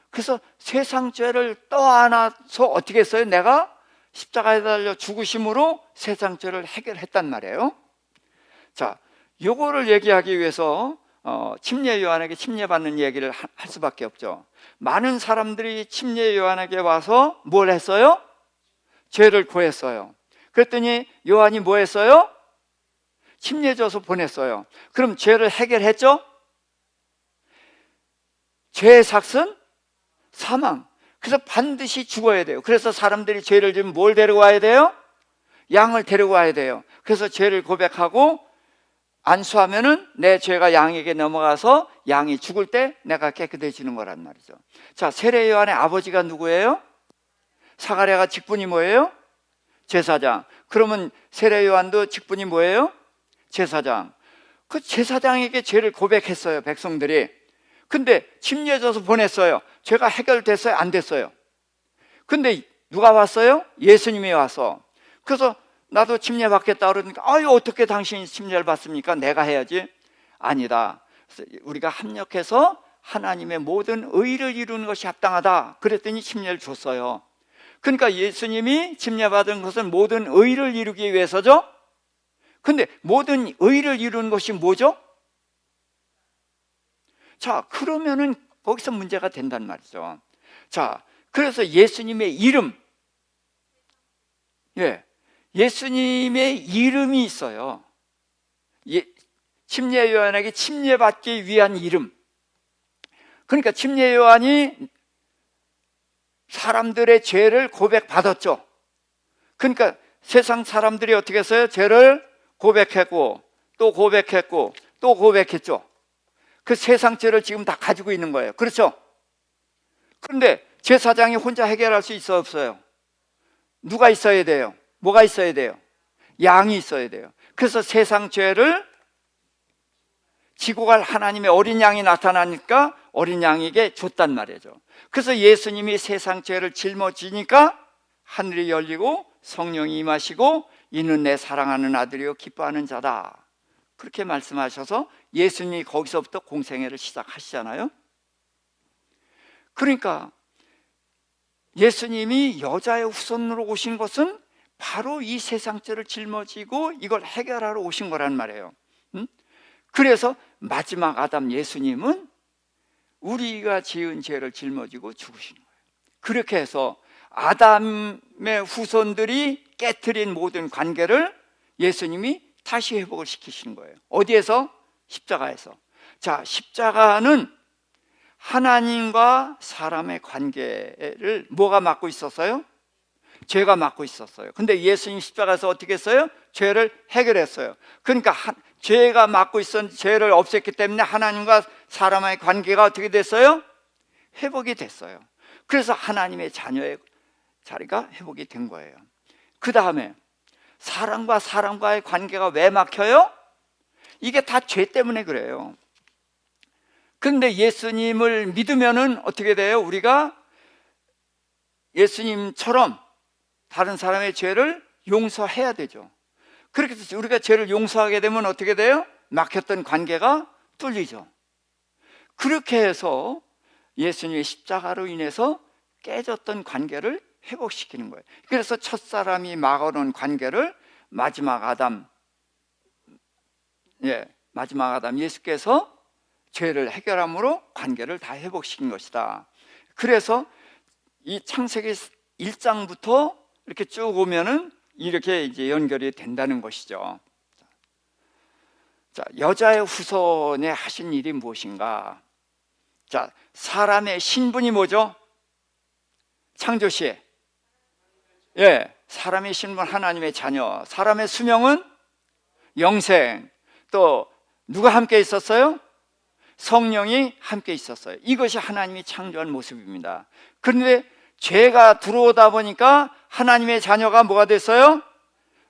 그래서 세상 죄를 떠안아서 어떻게 했어요? 내가 십자가에 달려 죽으심으로 세상 죄를 해결했단 말이에요. 자, 요거를 얘기하기 위해서 침례 요한에게 침례받는 얘기를 할 수밖에 없죠. 많은 사람들이 침례 요한에게 와서 뭘 했어요? 죄를 고했어요. 그랬더니 요한이 뭐 했어요? 침례 줘서 보냈어요. 그럼 죄를 해결했죠? 죄의 삭은 사망. 그래서 반드시 죽어야 돼요. 그래서 사람들이 죄를 지면 뭘 데리고 와야 돼요? 양을 데리고 와야 돼요. 그래서 죄를 고백하고 안수하면은 내 죄가 양에게 넘어가서 양이 죽을 때 내가 깨끗해지는 거란 말이죠. 자, 세례 요한의 아버지가 누구예요? 사가랴가 직분이 뭐예요? 제사장. 그러면 세례 요한도 직분이 뭐예요? 제사장. 그 제사장에게 죄를 고백했어요, 백성들이. 근데 침례 줘서 보냈어요. 죄가 해결됐어요? 안 됐어요? 근데 누가 왔어요? 예수님이 와서. 그래서 나도 침례 받겠다 그러니까 아유, 어떻게 당신이 침례를 받습니까? 내가 해야지. 아니다. 그래서 우리가 합력해서 하나님의 모든 의를 이루는 것이 합당하다. 그랬더니 침례를 줬어요. 그러니까 예수님이 침례 받은 것은 모든 의를 이루기 위해서죠. 근데 모든 의를 이루는 것이 뭐죠? 자, 그러면은 거기서 문제가 된단 말이죠. 자, 그래서 예수님의 이름, 예수님의 이름이 있어요. 침례 요한에게 침례받기 위한 이름. 그러니까 침례 요한이 사람들의 죄를 고백받았죠. 그러니까 세상 사람들이 어떻게 했어요? 죄를 고백했고 또 고백했고 또 고백했죠. 그 세상 죄를 지금 다 가지고 있는 거예요. 그렇죠? 그런데 제사장이 혼자 해결할 수 있어 없어요? 누가 있어야 돼요? 뭐가 있어야 돼요? 양이 있어야 돼요. 그래서 세상 죄를 지고 갈 하나님의 어린 양이 나타나니까 어린 양에게 줬단 말이죠. 그래서 예수님이 세상 죄를 짊어지니까 하늘이 열리고 성령이 임하시고 이는 내 사랑하는 아들이요 기뻐하는 자다. 그렇게 말씀하셔서 예수님이 거기서부터 공생애를 시작하시잖아요. 그러니까 예수님이 여자의 후손으로 오신 것은 바로 이 세상 죄를 짊어지고 이걸 해결하러 오신 거란 말이에요. 그래서 마지막 아담 예수님은 우리가 지은 죄를 짊어지고 죽으시는 거예요. 그렇게 해서 아담의 후손들이 깨트린 모든 관계를 예수님이 다시 회복을 시키시는 거예요. 어디에서? 십자가에서. 자, 십자가는 하나님과 사람의 관계를 뭐가 맡고 있었어요? 죄가 맡고 있었어요. 근데 예수님 십자가에서 어떻게 했어요? 죄를 해결했어요. 그러니까 죄가 맡고 있었던 죄를 없앴기 때문에 하나님과 사람의 관계가 어떻게 됐어요? 회복이 됐어요. 그래서 하나님의 자녀의 자리가 회복이 된 거예요. 그 다음에 사람과 사람과의 관계가 왜 막혀요? 이게 다 죄 때문에 그래요. 그런데 예수님을 믿으면은 어떻게 돼요? 우리가 예수님처럼 다른 사람의 죄를 용서해야 되죠. 그렇게 해서 우리가 죄를 용서하게 되면 어떻게 돼요? 막혔던 관계가 뚫리죠. 그렇게 해서 예수님의 십자가로 인해서 깨졌던 관계를 회복시키는 거예요. 그래서 첫사람이 막아놓은 관계를 마지막 아담 예수께서 죄를 해결함으로 관계를 다 회복시킨 것이다. 그래서 이 창세기 1장부터 이렇게 쭉 오면은 이렇게 이제 연결이 된다는 것이죠. 자, 여자의 후손에 하신 일이 무엇인가? 자, 사람의 신분이 뭐죠? 창조시에 사람의 신분 하나님의 자녀, 사람의 수명은 영생. 또 누가 함께 있었어요? 성령이 함께 있었어요. 이것이 하나님이 창조한 모습입니다. 그런데 죄가 들어오다 보니까 하나님의 자녀가 뭐가 됐어요?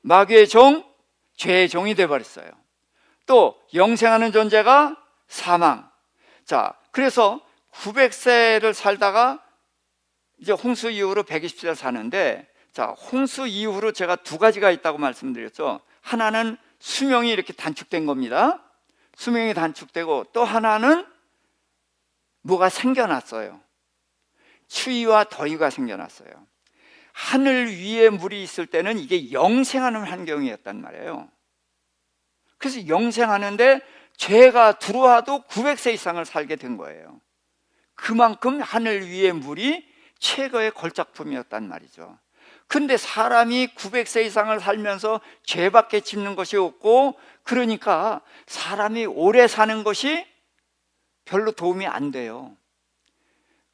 마귀의 종, 죄의 종이 되어버렸어요. 또 영생하는 존재가 사망. 자, 그래서 900세를 살다가 이제 홍수 이후로 120세를 사는데, 자, 홍수 이후로 제가 두 가지가 있다고 말씀드렸죠. 하나는 수명이 이렇게 단축된 겁니다. 수명이 단축되고, 또 하나는 뭐가 생겨났어요. 추위와 더위가 생겨났어요. 하늘 위에 물이 있을 때는 이게 영생하는 환경이었단 말이에요. 그래서 영생하는데 죄가 들어와도 900세 이상을 살게 된 거예요. 그만큼 하늘 위에 물이 최고의 걸작품이었단 말이죠. 근데 사람이 900세 이상을 살면서 죄밖에 짓는 것이 없고, 그러니까 사람이 오래 사는 것이 별로 도움이 안 돼요.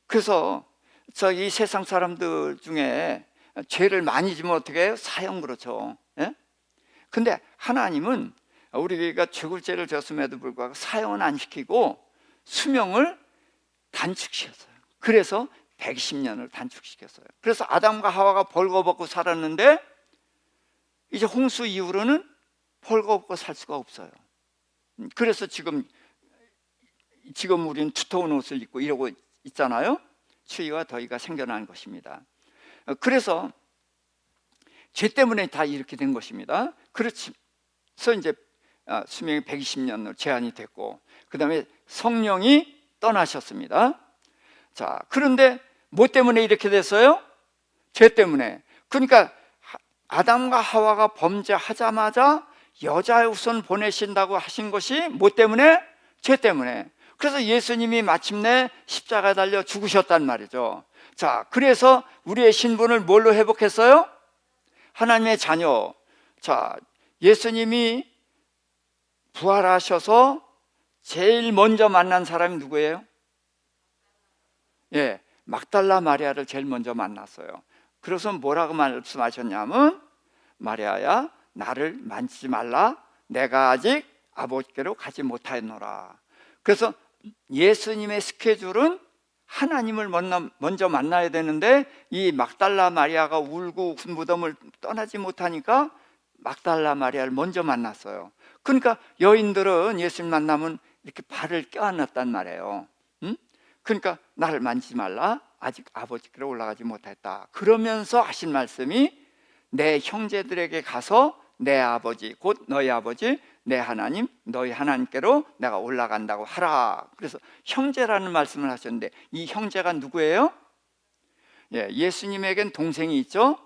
그래서 이 세상 사람들 중에 죄를 많이 지면 어떻게 해요? 사형, 그렇죠. 예? 근데 하나님은 우리가 죽을 죄를 졌음에도 불구하고 사형은 안 시키고 수명을 단축시켰어요. 그래서 110년을 단축시켰어요. 그래서 아담과 하와가 벌거벗고 살았는데, 이제 홍수 이후로는 벌거벗고 살 수가 없어요. 그래서 지금 우리는 두터운 옷을 입고 이러고 있잖아요. 추위와 더위가 생겨난 것입니다. 그래서 죄 때문에 다 이렇게 된 것입니다. 그래서 이제 수명이 120년으로 제한이 됐고, 그 다음에 성령이 떠나셨습니다. 자, 그런데 뭐 때문에 이렇게 됐어요? 죄 때문에. 그러니까 아담과 하와가 범죄하자마자 여자 우선 보내신다고 하신 것이 뭐 때문에? 죄 때문에. 그래서 예수님이 마침내 십자가에 달려 죽으셨단 말이죠. 자, 그래서 우리의 신분을 뭘로 회복했어요? 하나님의 자녀. 자, 예수님이 부활하셔서 제일 먼저 만난 사람이 누구예요? 예, 막달라 마리아를 제일 먼저 만났어요. 그래서 뭐라고 말씀하셨냐면, 마리아야, 나를 만지지 말라. 내가 아직 아버지께로 가지 못하였노라. 그래서 예수님의 스케줄은 하나님을 먼저 만나야 되는데, 이 막달라 마리아가 울고 무덤을 떠나지 못하니까 막달라 마리아를 먼저 만났어요. 그러니까 여인들은 예수님 만나면 이렇게 발을 껴안았단 말이에요. 그러니까 나를 만지지 말라. 아직 아버지께로 올라가지 못했다. 그러면서 하신 말씀이, 내 형제들에게 가서 내 아버지, 곧 너희 아버지, 내 하나님, 너희 하나님께로 내가 올라간다고 하라. 그래서 형제라는 말씀을 하셨는데, 이 형제가 누구예요? 예, 예수님에겐 동생이 있죠.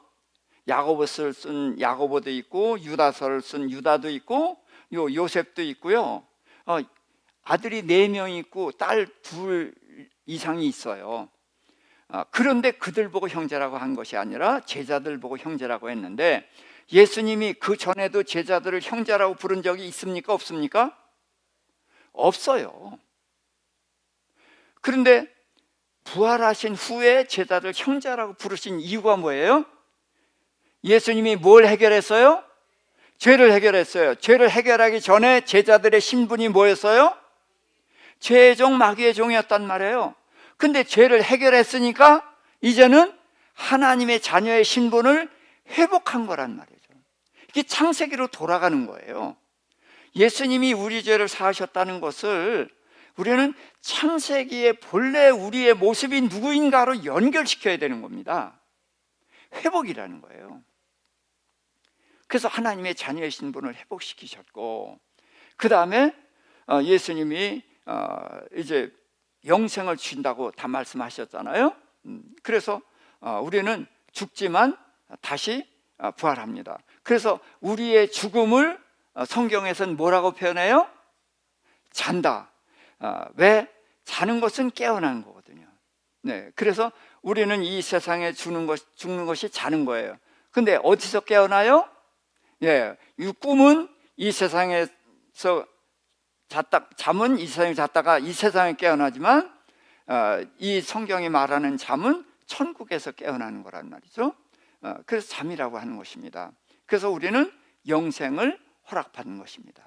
야고보서를 쓴 야고보도 있고, 유다서를 쓴 유다도 있고, 요셉도 있고요. 아들이 4명 있고 딸 2 이상이 있어요. 그런데 그들 보고 형제라고 한 것이 아니라 제자들 보고 형제라고 했는데, 예수님이 그 전에도 제자들을 형제라고 부른 적이 있습니까? 없습니까? 없어요. 그런데 부활하신 후에 제자들 형제라고 부르신 이유가 뭐예요? 예수님이 뭘 해결했어요? 죄를 해결했어요. 죄를 해결하기 전에 제자들의 신분이 뭐였어요? 죄의 종, 마귀의 종이었단 말이에요. 근데 죄를 해결했으니까 이제는 하나님의 자녀의 신분을 회복한 거란 말이죠. 이게 창세기로 돌아가는 거예요. 예수님이 우리 죄를 사하셨다는 것을 우리는 창세기의 본래 우리의 모습이 누구인가로 연결시켜야 되는 겁니다. 회복이라는 거예요. 그래서 하나님의 자녀의 신분을 회복시키셨고, 그 다음에 예수님이 이제 영생을 주신다고 다 말씀하셨잖아요. 그래서 우리는 죽지만 다시 부활합니다. 그래서 우리의 죽음을 성경에서는 뭐라고 표현해요? 잔다. 왜? 자는 것은 깨어나는 거거든요. 네, 그래서 우리는 이 세상에 죽는 것이 자는 거예요. 근데 어디서 깨어나요? 예, 이 꿈은 이 세상에서 잠은 이 세상에 잤다가 이 세상에 깨어나지만, 이 성경이 말하는 잠은 천국에서 깨어나는 거란 말이죠. 그래서 잠이라고 하는 것입니다. 그래서 우리는 영생을 허락받는 것입니다.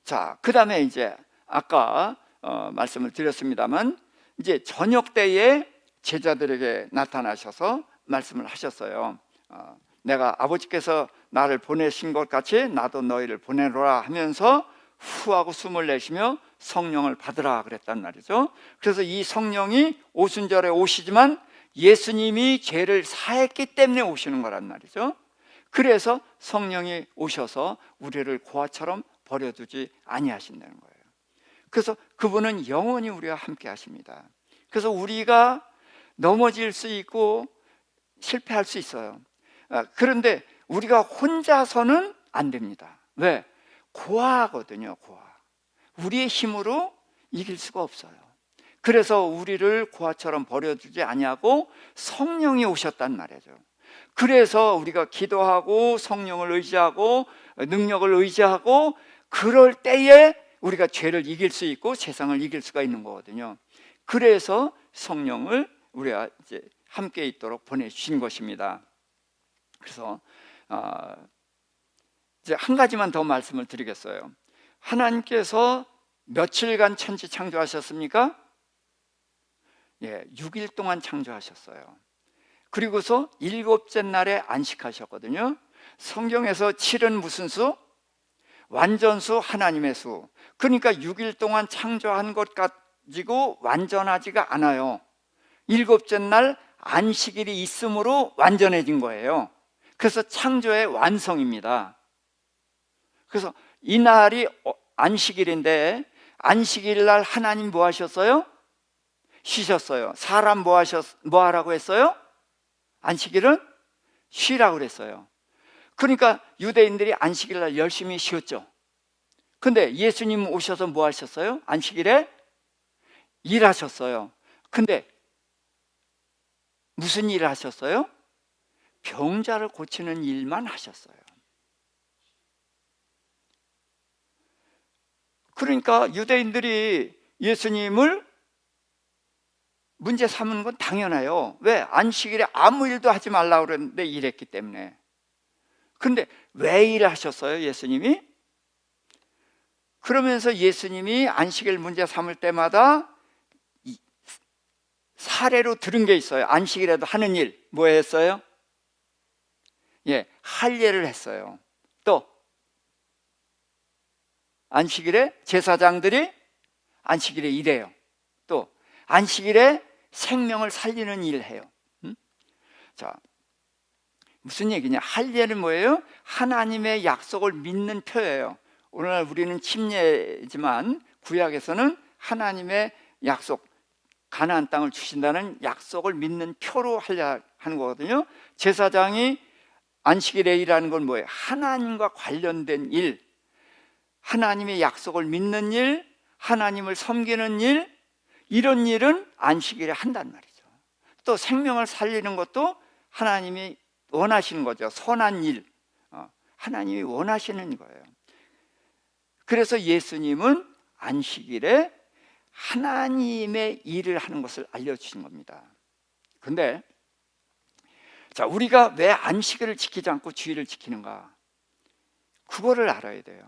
자, 그 다음에 이제 아까 말씀을 드렸습니다만, 이제 저녁 때에 제자들에게 나타나셔서 말씀을 하셨어요. 내가 아버지께서 나를 보내신 것 같이 나도 너희를 보내노라 하면서 후하고 숨을 내쉬며 성령을 받으라 그랬단 말이죠. 그래서 이 성령이 오순절에 오시지만 예수님이 죄를 사했기 때문에 오시는 거란 말이죠. 그래서 성령이 오셔서 우리를 고아처럼 버려두지 아니하신다는 거예요. 그래서 그분은 영원히 우리와 함께 하십니다. 그래서 우리가 넘어질 수 있고 실패할 수 있어요. 그런데 우리가 혼자서는 안 됩니다. 왜? 고아거든요. 고아. 우리의 힘으로 이길 수가 없어요. 그래서 우리를 고아처럼 버려두지 아니하고 성령이 오셨단 말이죠. 그래서 우리가 기도하고 성령을 의지하고 능력을 의지하고 그럴 때에 우리가 죄를 이길 수 있고 세상을 이길 수가 있는 거거든요. 그래서 성령을 우리가 이제 함께 있도록 보내주신 것입니다. 그래서 이제 한 가지만 더 말씀을 드리겠어요. 하나님께서 며칠간 천지 창조하셨습니까? 6일 동안 창조하셨어요. 그리고서 7째 날에 안식하셨거든요. 성경에서 7은 무슨 수? 완전수, 하나님의 수. 그러니까 6일 동안 창조한 것 가지고 완전하지가 않아요. 7째 날 안식일이 있으므로 완전해진 거예요. 그래서 창조의 완성입니다. 그래서 이 날이 안식일인데 안식일 날 하나님 뭐 하셨어요? 쉬셨어요. 사람 뭐 하라고 했어요? 안식일은 쉬라고 그랬어요. 그러니까 유대인들이 안식일 날 열심히 쉬었죠. 근데 예수님 오셔서 뭐 하셨어요? 안식일에 일하셨어요. 근데 무슨 일을 하셨어요? 병자를 고치는 일만 하셨어요. 그러니까 유대인들이 예수님을 문제 삼은 건 당연해요. 왜? 안식일에 아무 일도 하지 말라고 그랬는데 일했기 때문에. 그런데 왜 일하셨어요, 예수님이? 그러면서 예수님이 안식일 문제 삼을 때마다 사례로 들은 게 있어요. 안식일에도 하는 일, 뭐 했어요? 할례를 했어요. 또 안식일에 제사장들이 안식일에 일해요. 또 안식일에 생명을 살리는 일을 해요. 자, 무슨 얘기냐? 할례는 뭐예요? 하나님의 약속을 믿는 표예요. 오늘날 우리는 침례지만 구약에서는 하나님의 약속, 가나안 땅을 주신다는 약속을 믿는 표로 하는 거거든요. 제사장이 안식일에 일하는 건 뭐예요? 하나님과 관련된 일, 하나님의 약속을 믿는 일, 하나님을 섬기는 일, 이런 일은 안식일에 한단 말이죠. 또 생명을 살리는 것도 하나님이 원하시는 거죠. 선한 일, 하나님이 원하시는 거예요. 그래서 예수님은 안식일에 하나님의 일을 하는 것을 알려주신 겁니다. 그런데 자, 우리가 왜 안식일을 지키지 않고 주일을 지키는가? 그거를 알아야 돼요.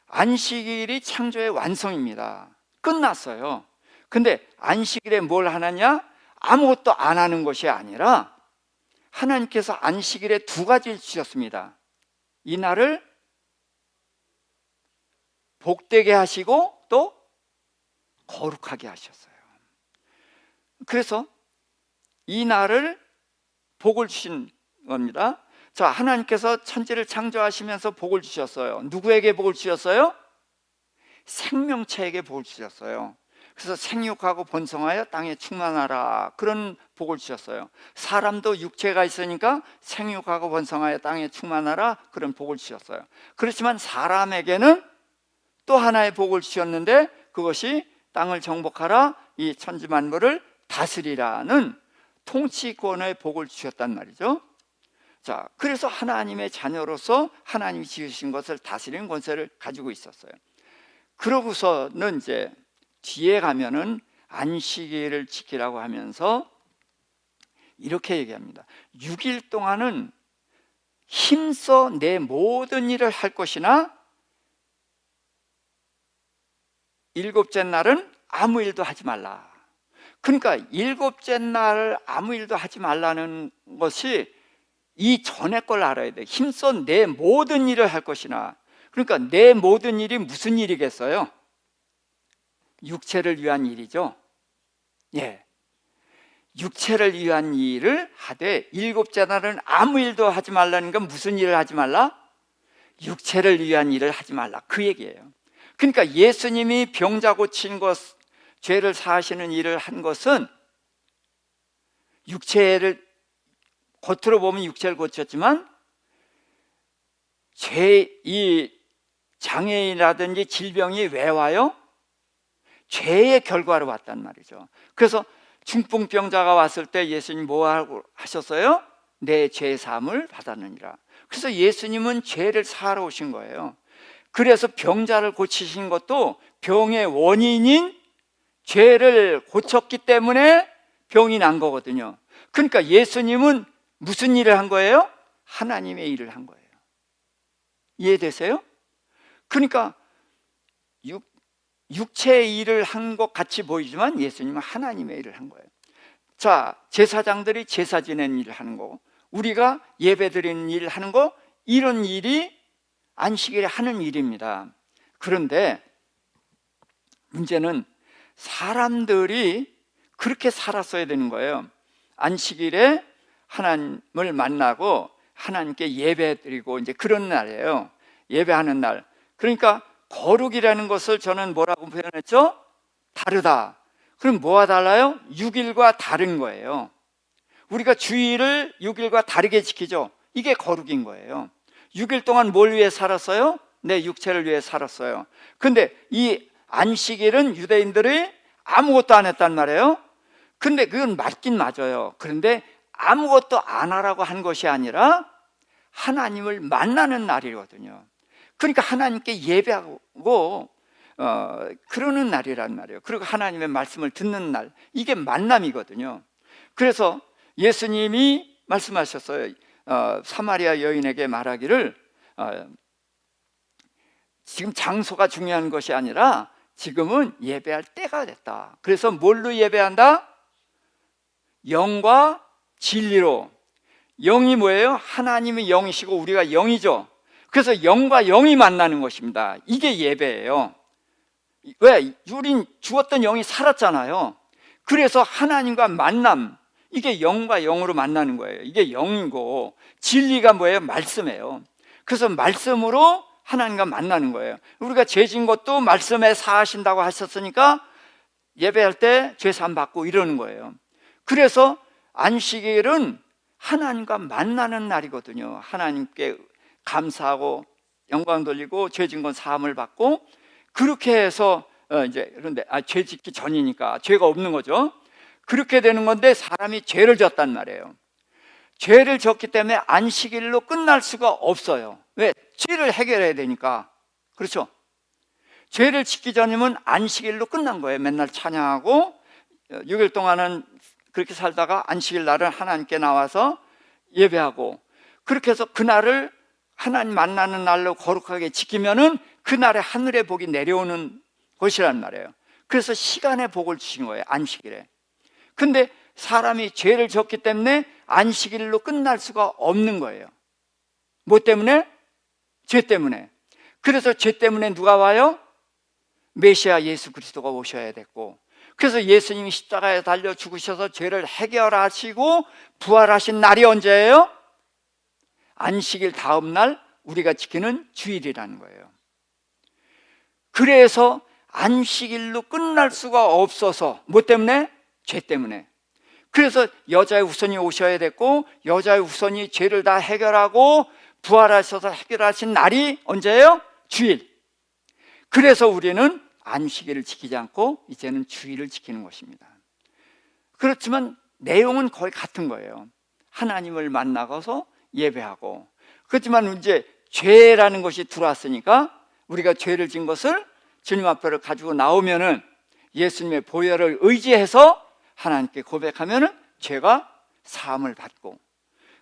안식일이 창조의 완성입니다. 끝났어요. 근데 안식일에 뭘 하느냐? 아무것도 안 하는 것이 아니라 하나님께서 안식일에 두 가지를 주셨습니다. 이 날을 복되게 하시고 또 거룩하게 하셨어요. 그래서 이 날을 복을 주신 겁니다. 자, 하나님께서 천지를 창조하시면서 복을 주셨어요. 누구에게 복을 주셨어요? 생명체에게 복을 주셨어요. 그래서 생육하고 번성하여 땅에 충만하라, 그런 복을 주셨어요. 사람도 육체가 있으니까 생육하고 번성하여 땅에 충만하라, 그런 복을 주셨어요. 그렇지만 사람에게는 또 하나의 복을 주셨는데 그것이 땅을 정복하라, 이 천지 만물을 다스리라는 통치권의 복을 주셨단 말이죠. 자, 그래서 하나님의 자녀로서 하나님이 지으신 것을 다스리는 권세를 가지고 있었어요. 그러고서는 이제 뒤에 가면은 안식일을 지키라고 하면서 이렇게 얘기합니다. 6일 동안은 힘써 내 모든 일을 할 것이나 7째 날은 아무 일도 하지 말라. 그러니까 7째 날 아무 일도 하지 말라는 것이 이 전에 걸 알아야 돼. 힘써 내 모든 일을 할 것이나. 그러니까 내 모든 일이 무슨 일이겠어요? 육체를 위한 일이죠. 예. 육체를 위한 일을 하되 일곱째 날은 아무 일도 하지 말라는 건 무슨 일을 하지 말라? 육체를 위한 일을 하지 말라, 그 얘기예요. 그러니까 예수님이 병자 고친 것, 죄를 사하시는 일을 한 것은 육체를, 겉으로 보면 육체를 고쳤지만 이 장애인이라든지 질병이 왜 와요? 죄의 결과로 왔단 말이죠. 그래서 중풍병자가 왔을 때 예수님 뭐 하고 하셨어요? 내 죄 사함을 받았느니라. 그래서 예수님은 죄를 사하러 오신 거예요. 그래서 병자를 고치신 것도 병의 원인인 죄를 고쳤기 때문에 병이 난 거거든요. 그러니까 예수님은 무슨 일을 한 거예요? 하나님의 일을 한 거예요. 이해되세요? 그러니까 육체의 일을 한 것 같이 보이지만 예수님은 하나님의 일을 한 거예요. 자, 제사장들이 제사 지내는 일을 하는 거고, 우리가 예배 드리는 일을 하는 거, 이런 일이 안식일에 하는 일입니다. 그런데 문제는 사람들이 그렇게 살았어야 되는 거예요. 안식일에 하나님을 만나고 하나님께 예배 드리고 이제 그런 날이에요. 예배하는 날. 그러니까 거룩이라는 것을 저는 뭐라고 표현했죠? 다르다. 그럼 뭐가 달라요? 6일과 다른 거예요. 우리가 주일을 6일과 다르게 지키죠. 이게 거룩인 거예요. 6일 동안 뭘 위해 살았어요? 내 육체를 위해 살았어요. 근데 이 안식일은 유대인들이 아무것도 안 했단 말이에요. 근데 그건 맞긴 맞아요. 그런데 아무것도 안 하라고 한 것이 아니라 하나님을 만나는 날이거든요. 그러니까 하나님께 예배하고 그러는 날이란 말이에요. 그리고 하나님의 말씀을 듣는 날, 이게 만남이거든요. 그래서 예수님이 말씀하셨어요. 사마리아 여인에게 말하기를 지금 장소가 중요한 것이 아니라 지금은 예배할 때가 됐다. 그래서 뭘로 예배한다? 영과 진리로. 영이 뭐예요? 하나님이 영이시고 우리가 영이죠. 그래서 영과 영이 만나는 것입니다. 이게 예배예요. 왜? 우린 죽었던 영이 살았잖아요. 그래서 하나님과 만남, 이게 영과 영으로 만나는 거예요. 이게 영이고, 진리가 뭐예요? 말씀이에요. 그래서 말씀으로 하나님과 만나는 거예요. 우리가 죄 진 것도 말씀에 사하신다고 하셨으니까 예배할 때 죄 사함 받고 이러는 거예요. 그래서 안식일은 하나님과 만나는 날이거든요. 하나님께 감사하고 영광 돌리고 죄 진 건 사함을 받고, 그렇게 해서 이제 그런데 죄 짓기 전이니까 죄가 없는 거죠. 그렇게 되는 건데 사람이 죄를 졌단 말이에요. 죄를 졌기 때문에 안식일로 끝날 수가 없어요. 왜? 죄를 해결해야 되니까. 그렇죠? 죄를 짓기 전이면 안식일로 끝난 거예요. 맨날 찬양하고 6일 동안은 그렇게 살다가 안식일 날은 하나님께 나와서 예배하고, 그렇게 해서 그날을 하나님 만나는 날로 거룩하게 지키면은 그날에 하늘의 복이 내려오는 것이란 말이에요. 그래서 시간의 복을 주신 거예요, 안식일에. 근데 사람이 죄를 졌기 때문에 안식일로 끝날 수가 없는 거예요. 뭐 때문에? 죄 때문에. 그래서 죄 때문에 누가 와요? 메시아 예수 그리스도가 오셔야 됐고, 그래서 예수님이 십자가에 달려 죽으셔서 죄를 해결하시고 부활하신 날이 언제예요? 안식일 다음 날 우리가 지키는 주일이라는 거예요. 그래서 안식일로 끝날 수가 없어서, 뭐 때문에? 죄 때문에. 그래서 여자의 후손이 오셔야 됐고, 여자의 후손이 죄를 다 해결하고 부활하셔서 해결하신 날이 언제예요? 주일. 그래서 우리는 안식일을 지키지 않고 이제는 주일을 지키는 것입니다. 그렇지만 내용은 거의 같은 거예요. 하나님을 만나서 예배하고. 그렇지만 이제 죄라는 것이 들어왔으니까 우리가 죄를 진 것을 주님 앞에 가지고 나오면은 예수님의 보혈을 의지해서 하나님께 고백하면은 죄가 사함을 받고,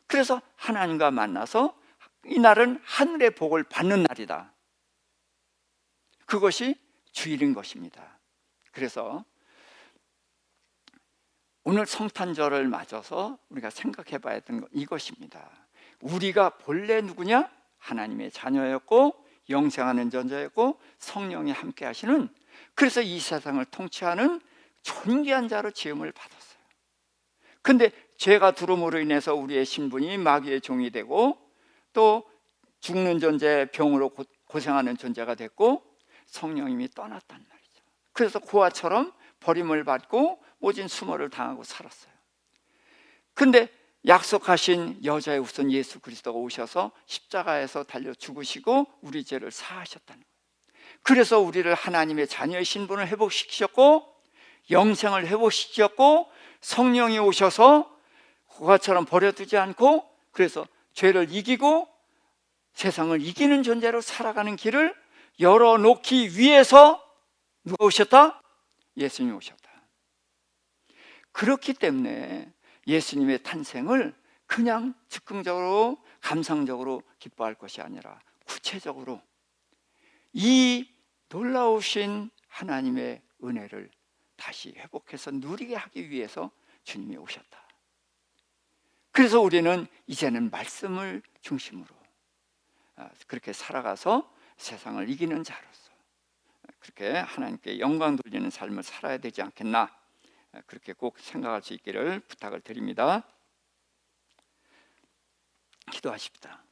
그래서 하나님과 만나서 이 날은 하늘의 복을 받는 날이다. 그것이 주일인 것입니다. 그래서 오늘 성탄절을 맞아서 우리가 생각해 봐야 되는 건 이것입니다. 우리가 본래 누구냐? 하나님의 자녀였고 영생하는 존재였고 성령이 함께 하시는 그래서 이 세상을 통치하는 존귀한 자로 지음을 받았어요. 근데 죄가 들어옴으로 인해서 우리의 신분이 마귀의 종이 되고 또 죽는 존재, 병으로 고생하는 존재가 됐고 성령님이 떠났단 말이죠. 그래서 고아처럼 버림을 받고 모진 수모를 당하고 살았어요. 근데 약속하신 여자의 우선 예수 그리스도가 오셔서 십자가에서 달려 죽으시고 우리 죄를 사하셨다는 거예요. 그래서 우리를 하나님의 자녀의 신분을 회복시키셨고 영생을 회복시켰고 성령이 오셔서 고아처럼 버려두지 않고 그래서 죄를 이기고 세상을 이기는 존재로 살아가는 길을 열어놓기 위해서 누가 오셨다? 예수님이 오셨다. 그렇기 때문에 예수님의 탄생을 그냥 즉흥적으로 감상적으로 기뻐할 것이 아니라 구체적으로 이 놀라우신 하나님의 은혜를 다시 회복해서 누리게 하기 위해서 주님이 오셨다. 그래서 우리는 이제는 말씀을 중심으로 그렇게 살아가서 세상을 이기는 자로서 그렇게 하나님께 영광 돌리는 삶을 살아야 되지 않겠나, 그렇게 꼭 생각할 수 있기를 부탁을 드립니다. 기도하십시다.